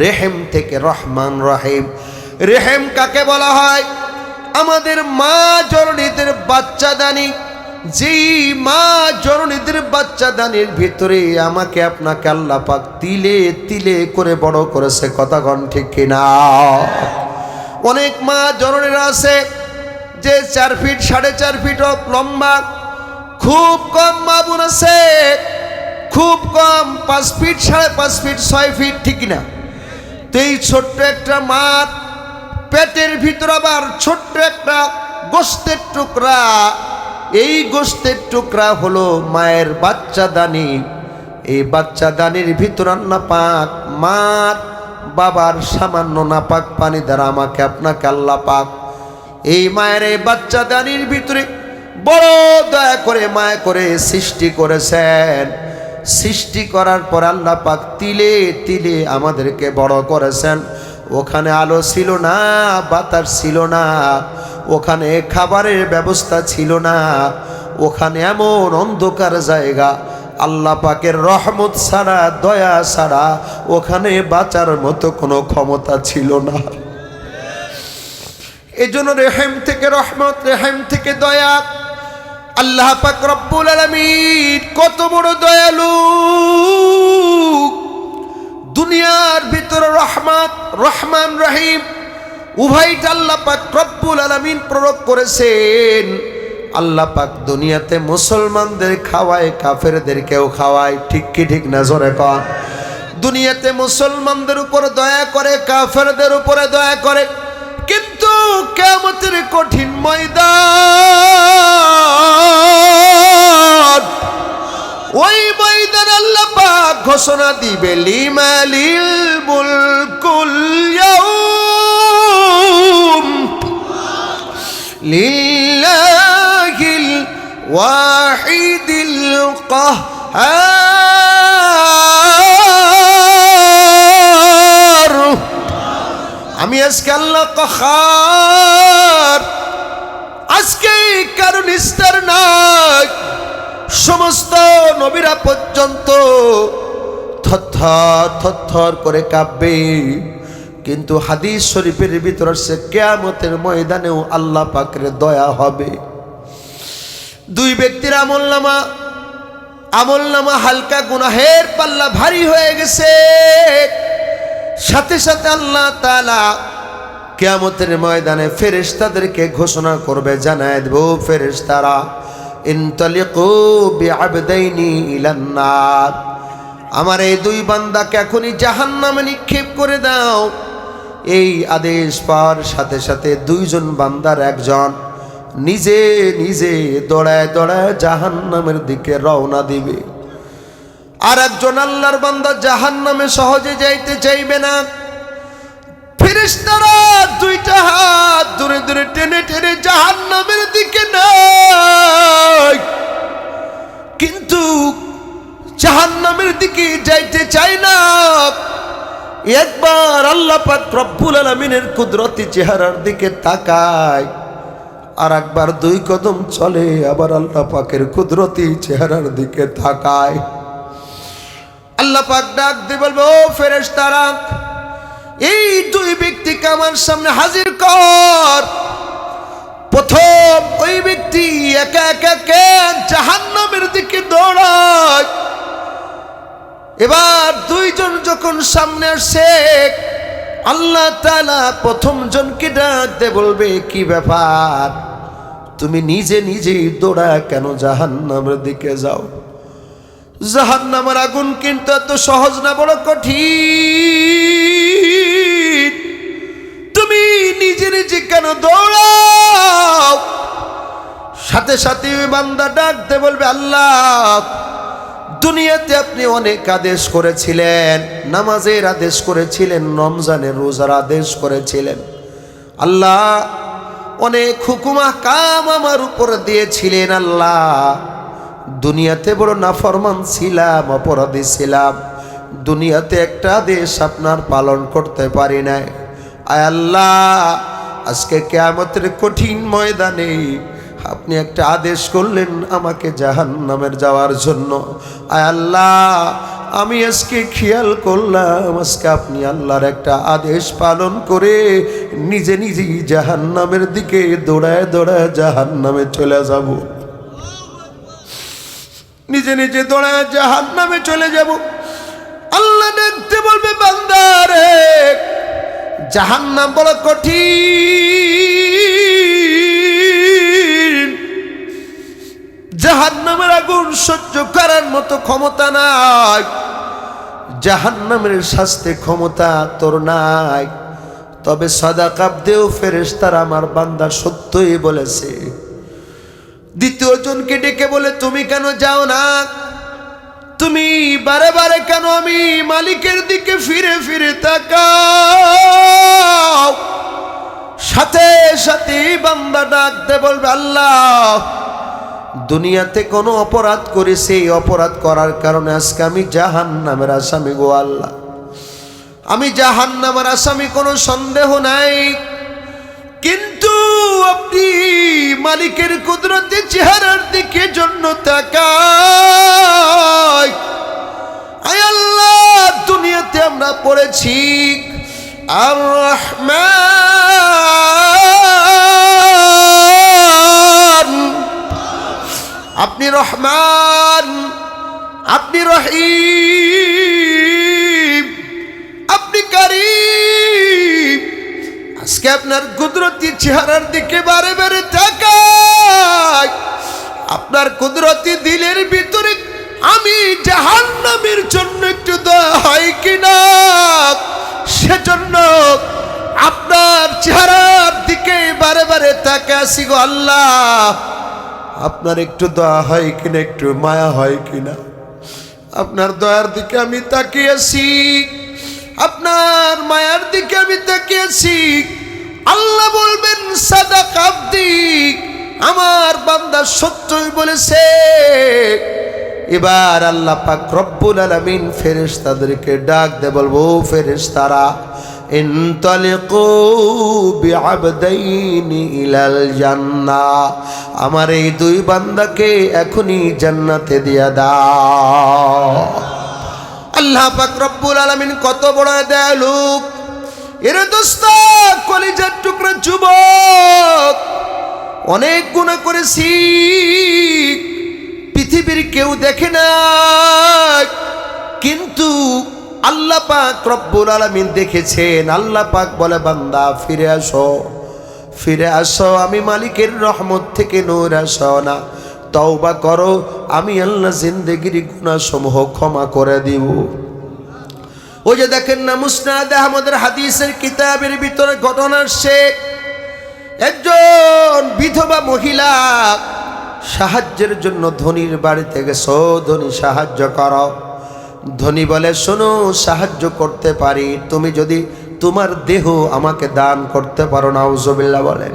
[SPEAKER 1] রেহেম থেকে রহমান রহিম। রেহেম কাকে বলা হয়? আমাদের মা জননীদের বাচ্চাদানি, যেই মা জননীদের বাচ্চাদানির ভিতরে আমাকে আপনাকে আল্লাহ পাক তিলে তিলে করে বড় করেছে। কথা কন ঠিক কিনা? অনেক মা জননীরা আছে যে 4 ফিট 4.5 ফিট লম্বা, খুব কম মা বোন আছে খুব কম 5 ফিট 5.5 ফিট 6 ফিট, ঠিক না? তো এই ছোট্ট একটা মার পেটের ভিতর আবার ছোট্ট একটা গোস্তের টুকরা, এই গোস্তের টুকরা হলো মায়ের বাচ্চাদানি। এই বাচ্চাদানির ভিতর আল্লাহ পাক মার বাবার সামান্য নাপাক পানি দ্বারা আমাকে আপনাকে আল্লাহ পাক এই মায়ের এই বাচ্চাদানির ভিতরে বড় দয়া করে মায়া করে সৃষ্টি করেছেন। সৃষ্টি করার পর আল্লাহ পাক তিলে তিলে আমাদেরকে বড় করেছেন। ওখানে আলো ছিল না, বাতাস ছিল না, ওখানে খাবারের ব্যবস্থা ছিল না, ওখানে এমন অন্ধকার জায়গা, আল্লাহ পাকের রহমত ছাড়া, দয়া ছাড়া ওখানে বাঁচার মতো কোনো ক্ষমতা ছিল না। এজন্য রেহেম থেকে রহমত, রেহেম থেকে দয়া। আল্লাহ পাক রব্বুল আলামিন কত বড় দয়ালু। দুনিয়ার ভিতরে রহমত, রহমান রহিম উভয়টা আল্লাহ পাক রব্বুল আলামিন প্রয়োগ করেছেন। আল্লাহ পাক দুনিয়াতে মুসলমানদের খাওয়ায়, কাফেরদেরকেও খাওয়ায়, ঠিক কি ঠিক না? জোরে কন। দুনিয়াতে মুসলমানদের উপর দয়া করে, কাফেরদের উপরে দয়া করে, কিন্তু কিয়ামতের কঠিন ময়দান, ওই ময়দান আল্লাহ পাক ঘোষণা দিবে লিমালিল মুলকুল ইয়াউম লিল্লাহিল ওয়াহিদিল কাহ্হার। আমি আজকে আল্লাহ কাহ্হার, আজকে কারো নিস্তার নাই। সমস্ত নবীরা পর্যন্ত থরথর থরথর করে কাঁপবে। কিন্তু হাদিস শরীফের ভিতর সে কিয়ামতের ময়দানেও আল্লাহ পাকের দয়া হবে। দুই ব্যক্তির আমলনামা হালকা, গুনাহের পাল্লা ভারী হয়ে গেছে। সাথে সাথে আল্লাহ তাআলা কিয়ামতের ময়দানে ফেরেশতাদেরকে ঘোষণা করবে, জানায় দেব, ফেরেশতারা ইনতালিকু বিআবদাইনি ইলান নার, আমার এই দুই বান্দাকে এখনই জাহান্নামে নিক্ষেপ করে দাও। এই আদেশ পাওয়ার সাথে সাথে দুইজন বান্দার একজন নিজে নিজে দৌড়ায় দৌড়ায় জাহান্নামের দিকে রওনা দিবে, আর একজন আল্লাহর বান্দা জাহান্নামে সহজে যাইতে চাইবে না। ফেরেশতারা দুইটা হাত ধরে ধরে টেনে টেনে জাহান্নামের দিকে নেয়। জাহান্নামের দিকে যাইতে চায় না। একবার আল্লাহ পাক রব্বুল আলামিনের কুদরতি চেহারার দিকে তাকায়, আর একবার 2 কদম চলে, আবার আল্লাহ পাকের কুদরতি চেহারার দিকে তাকায়। আল্লাহ পাক ডাক দিয়ে বলবে, ও ফেরেশতারা, এই 2 ব্যক্তিকে আমার সামনে হাজির কর। প্রথম ওই ব্যক্তি একা একা জাহান্নামের দিকে দৌড়ায়। এবার 2 জন যখন সামনে আসে, আল্লাহ তাআলা প্রথম জনকে ডাক দিয়ে বলবে, কি ব্যাপার, তুমি নিজে নিজেই দৌড়া কেন জাহান্নামের দিকে যাও? জাহান্নামের আগুন কিন্তু এত সহজ না, বড় কঠিন। তুমি নিজে নিজে কেন দৌড়াও? সাথে সাথে বান্দা ডাক দিয়ে বলবে, আল্লাহ, দুনিয়াতে আপনি অনেক আদেশ করেছিলেন, নামাজের আদেশ করেছিলেন, রমজানের রোজার আদেশ করেছিলেন। আল্লাহ, অনেক হুকুম আহকাম আমার উপর দিয়েছিলেন। আল্লাহ, দুনিয়াতে বড় নাফরমান ছিলাম, অপরাধী ছিলাম। দুনিয়াতে একটা আদেশ আপনার পালন করতে পারি নাই। আয় আল্লাহ, আজকে কিয়ামতের কঠিন ময়দানে আপনি একটা আদেশ করলেন আমাকে জাহান্নামের যাওয়ার জন্য। আয় আল্লাহ, আমি আজকে খেয়াল করলাম আজকে আপনি আল্লাহর একটা আদেশ পালন করে নিজে নিজেই জাহান্নামের দিকে দৌড়ায় দৌড়ায় জাহান্নামে চলে যাব। নিজে নিজে দৌড়ায় জাহান্নামে চলে যাব। আল্লাহ দেখতে বলবে, বান্দারে, জাহান্নাম বড় কঠিন, জাহান্নামের আগুন সহ্য করার মতো ক্ষমতা নাই, জাহান্নামের শাস্তি ক্ষমতা তোর নাই। তবে সাদাকা দেও ফেরেশতারা আমার বান্দা সত্যই বলেছে। দ্বিতীয় জনকে ডেকে বলে, তুমি কেন যাও না? তুমি বারে বারে কেন আমি মালিকের দিকে ফিরে ফিরে তাকাও? সাথে সাথে বান্দা ডাক দে বলবে, আল্লাহ, দুনিয়াতে কোনো অপরাধ করেছে, এই অপরাধ করার কারণে আজকে আমি জাহান্নামের আসামি গো আল্লাহ। আমি জাহান্নামের আসামি, কোনো সন্দেহ নাই। কিন্তু আপনি মালিকের কুদরতি চেহারার দিকে জন্য তাকাই। আয় আল্লাহ, দুনিয়াতে আমরা পড়েছি আর রহমান, আপনি রহমান, আপনি রহিম, আপনি কারীম। আজকে আপনার কুদরতি চেহারার দিকে বারে বারে তাকাই। আপনার কুদরতি দিলের ভিতরে আমি জাহান্নামের জন্য একটু দয়া হয় কিনা, সেজন্য আপনার চেহারার দিকে বারে বারে তাকাই আসি গো আল্লাহ। আপনার একটু দয়া হয় কিনা, একটু মায়া হয় কিনা, আপনার দয়ার দিকে আমি তাকিয়েছি, আপনার মায়ার দিকে আমি তাকিয়েছি। আল্লাহ বলবেন, সাদাকা আবদি, আমার বান্দা সত্যই বলেছে। এবার আল্লাহ পাক রব্বুল আলামিন ফেরেশতাদেরকে ডাক দে বলবো, ফেরেশতারা, ইনতালিকু বিআবদাইনি ইলাল জান্নাহ, আমার এই 2 বান্দাকে এখনই জান্নাতে দিয়া দাও। আল্লাহ পাক রব্বুল আলামিন কত বড় দয়ালু! এর দোস্ত, কলিজার টুকরা যুবক, অনেক গুনাহ করেছি, পৃথিবীর কেউ দেখে না, কিন্তু আল্লাহ পাক রব্বুল আলামিন দেখেছেন। আল্লাহ পাক বলে, বান্দা ফিরে আসো, ফিরে আসো, আমি মালিকের রহমত থেকে নূর আসো না, তওবা করো, আমি আল্লাহ জিন্দেগির গুনাহ সমূহ ক্ষমা করে দিব। ওই যে দেখেন না, মুসনাদ আহমদের হাদিসের কিতাবের ভিতরে ঘটনা আসছে। একজন বিধবা মহিলা সাহায্যের জন্য ধনীর বাড়িতে গেছো, ধনী সাহায্য করো। ধনী বলে, শোনো, সাহায্য করতে পারি, তুমি যদি তোমার দেহ আমাকে দান করতে পারো। নাউজুবিল্লাহ বলেন।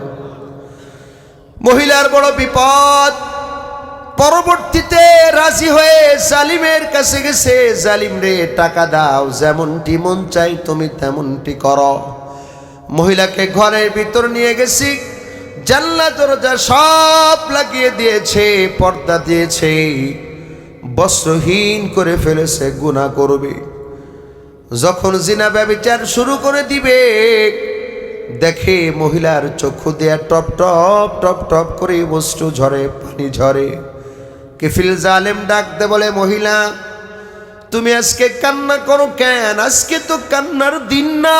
[SPEAKER 1] মহিলার বড় বিপদ, পরবর্তীতে রাজি হয়ে জালিমের কাছে গেছে, জালিম রে টাকা দাও, যেমনটি মন চাই তুমি তেমনটি করো। মহিলাকে ঘরের ভিতর নিয়ে গেছি, জানলা দরজা সব লাগিয়ে দিয়েছে, পর্দা দিয়েছে, বস্ত্রহীন করে ফেলেছে, গুনাহ করবে। যখন জিনা ব্যভিচার শুরু করে দিবে, দেখে মহিলার চক্ষু দেয়া টপ টপ টপ টপ করে বস্তু ঝরে, পানি ঝরে। কিফিল জালেম ডাক দে বলে, মহিলা তুমি আজকে কান্না করো কেন? আজকে তো কান্নার দিন না,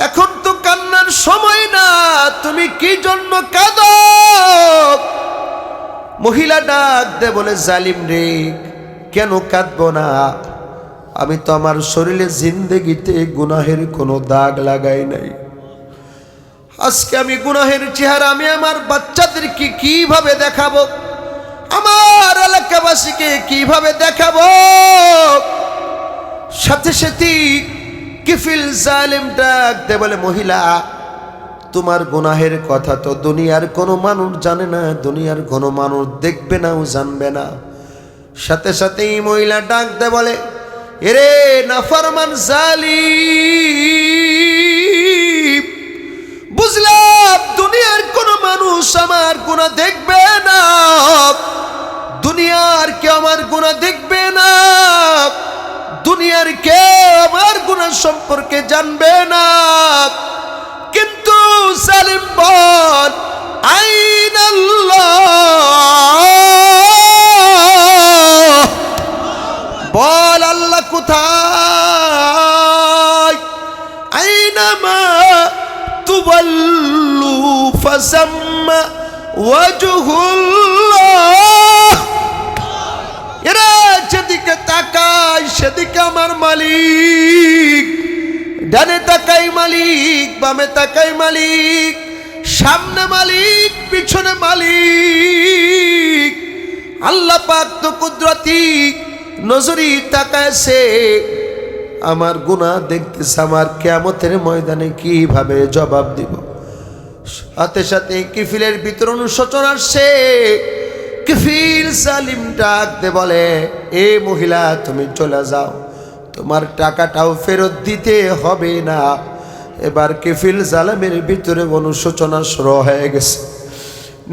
[SPEAKER 1] এখন তো কান্নার সময় না, তুমি কি জন্য কাঁদো? মহিলা ডাক দে বলে, জালিম রে কেন কাঁদবো না? আমি তো আমার শরীরে জিন্দেগিতে গুনাহের কোনো দাগ লাগাই নাই। আজকে আমি গুনাহের চেহারা আমি আমার বাচ্চাদেরকে কিভাবে দেখাবো, আমার এলাকাবাসীকে কিভাবে দেখাবো? সাথে সাথে কিফিল জালিম ডাক দে বলে, মহিলা তোমার গুনাহের কথা তো দুনিয়ার কোনো মানুষ জানে না, দুনিয়ার কোনো মানুষ দেখবে না ও জানবে না। সাথে সাথেই মহিলা ডাক দে বলে, এরে নাফরমান জালিম, বুঝলাম দুনিয়ার কোনো মানুষ আমার গুনাহ দেখবে না, দুনিয়ার কেউ আমার গুনাহ দেখবে না, দুনিয়ার কেউ আমার গুনাহ সম্পর্কে জানবে না, কিন্তু জালিম বল আইনাল্লাহ, বল আল্লাহ কোথায়? আইনামা তুওয়াল্লু ফাসাম্মা ওয়াজহুল্লাহ, এরা যেদিকে তাকায় সেদিকে আমার মালিক, ডানে তাকাই মালিক, বামে তাকাই মালিক, সামনে মালিক, পিছনে মালিক। আল্লাহ পাক তো কুদরতি নজরি তাকায়ছে, আমার গুনাহ দেখতেছে, আমার কিয়ামতের ময়দানে কিভাবে জবাব দিব। সাথে সাথে কিফিলের ভিতর অনুশোচনা আসছে। কিফিল জালিম ডাক দে বলে, এ মহিলা তুমি চলে যাও, তোমার টাকাটাও ফেরত দিতে হবে না। এবার কিফিল জালিমের ভিতরে অনুশোচনা শুরু হয়ে গেছে,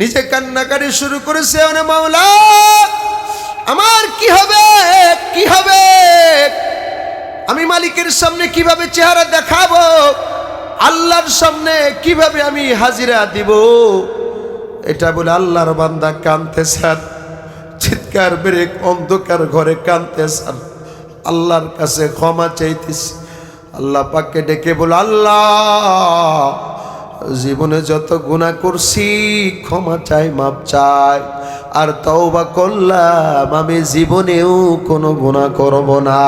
[SPEAKER 1] নিজে কান্নাকাটি শুরু করেছে, ওরে মাওলা আমার কি হবে, কি হবে? আমি মালিকের সামনে কিভাবে চেহারা দেখাবো? আল্লাহর সামনে কিভাবে আমি হাজিরা দিব? এটা বলে আল্লাহর বান্দা কাঁদতেছেন, চিৎকার বেড়ে অন্ধকার ঘরে কাঁদতেছেন, আল্লাহর কাছে ক্ষমা চাইতেছে। আল্লাহ পাককে ডেকে বলে, আল্লাহ জীবনে যত গুনাহ করছি ক্ষমা চাই, মাপ চাই, আর তওবা করলাম আমি জীবনেও কোনো গুনাহ করব না,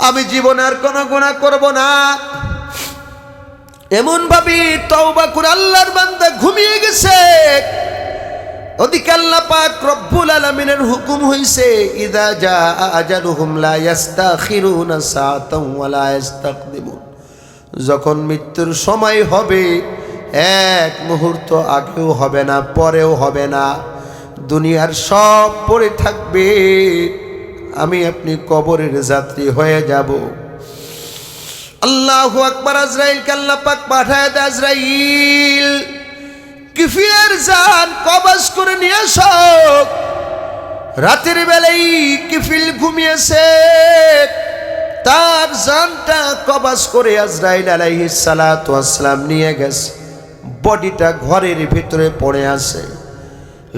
[SPEAKER 1] আমি জীবনে আর কোনো গুনাহ করব না। এমন ভাবে তওবা করে আল্লাহর বান্দা ঘুমিয়ে গেছে। ওদিকে আল্লাহ পাক রব্বুল আলামিনের হুকুম হইছে, ইযা জাআ আজালুহুম লা ইস্তাখিরুনা সাআতাও ওয়া লা ইস্তাকদিমুন, যখন মৃত্যুর সময় হবে এক মুহূর্ত আগেও হবে না, পরেও হবে না, দুনিয়ার সব পড়ে থাকবে, আমি আপনি কবরের যাত্রী হয়ে যাব। আল্লাহু আকবার। আজরাইলকে আল্লাহ পাক পাঠায় দেয়, আজরাইল কিফিলের জান কবজ করে নিয়ে আসো। রাতের বেলায় কিফিল ঘুমিয়েছে, তার জানটা কবজ করে আজরাইল আলাইহিস সালাতু ওয়াস সালাম নিয়ে গেছে। বডিটা ঘরের ভিতরে পড়ে আছে।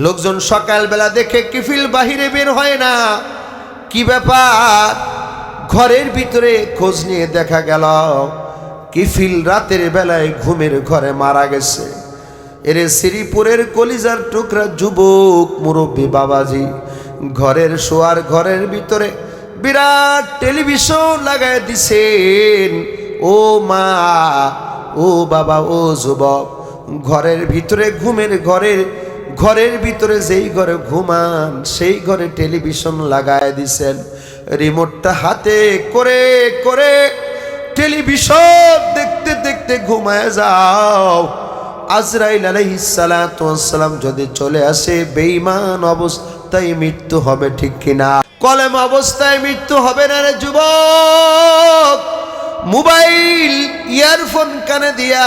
[SPEAKER 1] লোকজন সকালবেলা দেখে কিফিল বাহিরে বের হয় না, কি ব্যাপার? ঘরের ভিতরে খোঁজ নিয়ে দেখা গেল কিফিল রাতের বেলায় ঘুমের ঘরে মারা গেছে। এরে শ্রীপুরের কলিজার টুকরা যুবক মুরব্বী বাবাজি ঘরের শোয়ার ঘরের ভিতরে বিরাট টেলিভিশন লাগায় দিছেন। ও মা, ও বাবা, ও যুবক, ঘরের ভিতরে ঘরের ভিতরে যেই ঘরে ঘুমান সেই ঘরে টেলিভিশন লাগায় দিছেন। রিমোটটা হাতে করে করে টেলিভিশন দেখতে দেখতে ঘুমায় যাও। আজরাইল আলাইহিস সালাতু ওয়াস সালাম যদি চলে আসে, বেঈমান অবস্থায় মৃত্যু হবে, ঠিক কিনা? কলেমা অবস্থায় মৃত্যু হবে না রে যুবক। মোবাইল ইয়ারফোন কানে দিয়া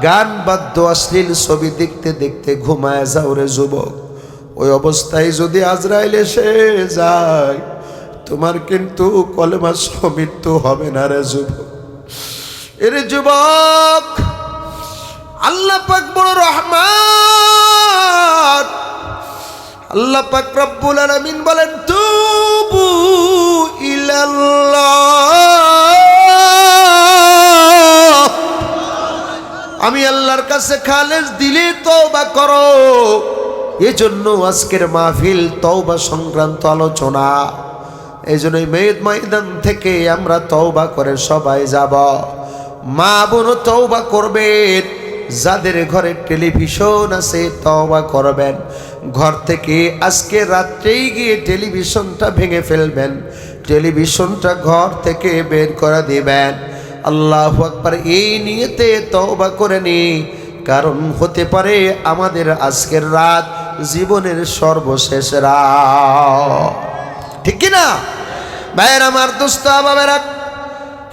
[SPEAKER 1] গান বাদ্য অশ্লীল ছবি দেখতে দেখতে ঘুমায় যাও রে যুবক। ওই অবস্থায় যদি আজরাইল এসে যায়, তোমার কিন্তু কলেমা সহ মৃত্যু হবে না রে যুবক। এরে যুবক, আল্লাহ পাক বড় রহমান। আল্লাহ পাক রব্বুল আলামিন বলেন, তুবু ইলাল্লাহ, আমি আল্লাহর কাছে খালেস দিলে তওবা করো। এজন্য আজকের মাহফিল তওবা সংক্রান্ত আলোচনা। এজন্যই ময়দান থেকে আমরা তওবা করে সবাই যাব। মা বোনও তওবা করবেন, যাদের ঘরে টেলিভিশন আছে তওবা করবেন। ঘর থেকে আজকে রাত্রেই গিয়ে টেলিভিশনটা ভেঙে ফেলবেন, টেলিভিশনটা ঘর থেকে বের করে দিবেন। আল্লাহু আকবার। এই নিয়তে তওবা করে নি, কারণ হতে পারে আমাদের আজকের রাত জীবনের সর্বশেষ রাত, ঠিক কিনা ভাইয়ের আমার, দোস্ত বাবারা?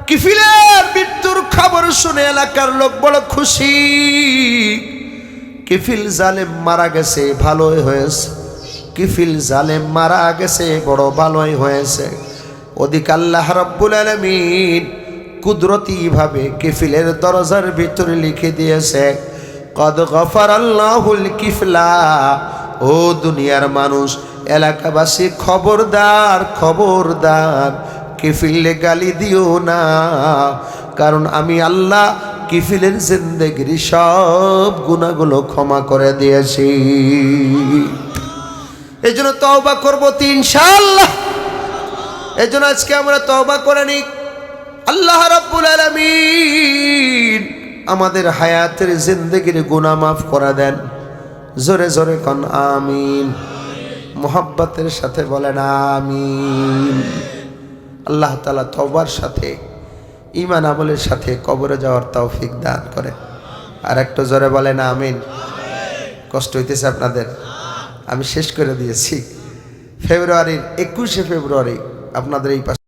[SPEAKER 1] কিফিলের মৃত্যুর খবর শুনে এলাকার লোক বড় খুশি। কিফিল জালেম মারা গেছে, ভালোই হয়েছে। কিফিল জালেম মারা গেছে, বড় ভালোই হয়েছে। ওদিকে আল্লাহ রাব্বুল আলামিন কুদরতি ভাবে কিফিলের দরজার ভিতরে লিখে দিয়েছে, কদ গফারাল্লাহুল কিফলা। ও দুনিয়ার মানুষ, এলাকাবাসী, খবরদার খবরদার, কিফিলে গালি দিও না, কারণ আমি আল্লাহ কিফিলের জিন্দেগির সব গুনাহগুলো ক্ষমা করে দিয়েছি। এই জন্য তওবা করবো ইনশাআল্লাহ। এই জন্য আজকে আমরা তওবা করে নিই। আল্লাহ রাব্বুল আলামিন আমাদের হায়াতের জিন্দেগির গুনাহ মাফ করে দেন। জোরে জোরে কোন আমিন, মোহাব্বতের সাথে বলেন আমিন। আল্লাহ তাআলা তওবার সাথে ঈমান আমলের সাথে কবরে যাওয়ার তৌফিক দান করে। আর একটু জোরে বলেন আমিন। কষ্ট হইতেছে আপনাদের? আমি শেষ করে দিয়েছি। ফেব্রুয়ারির 21শে ফেব্রুয়ারি আপনাদের এই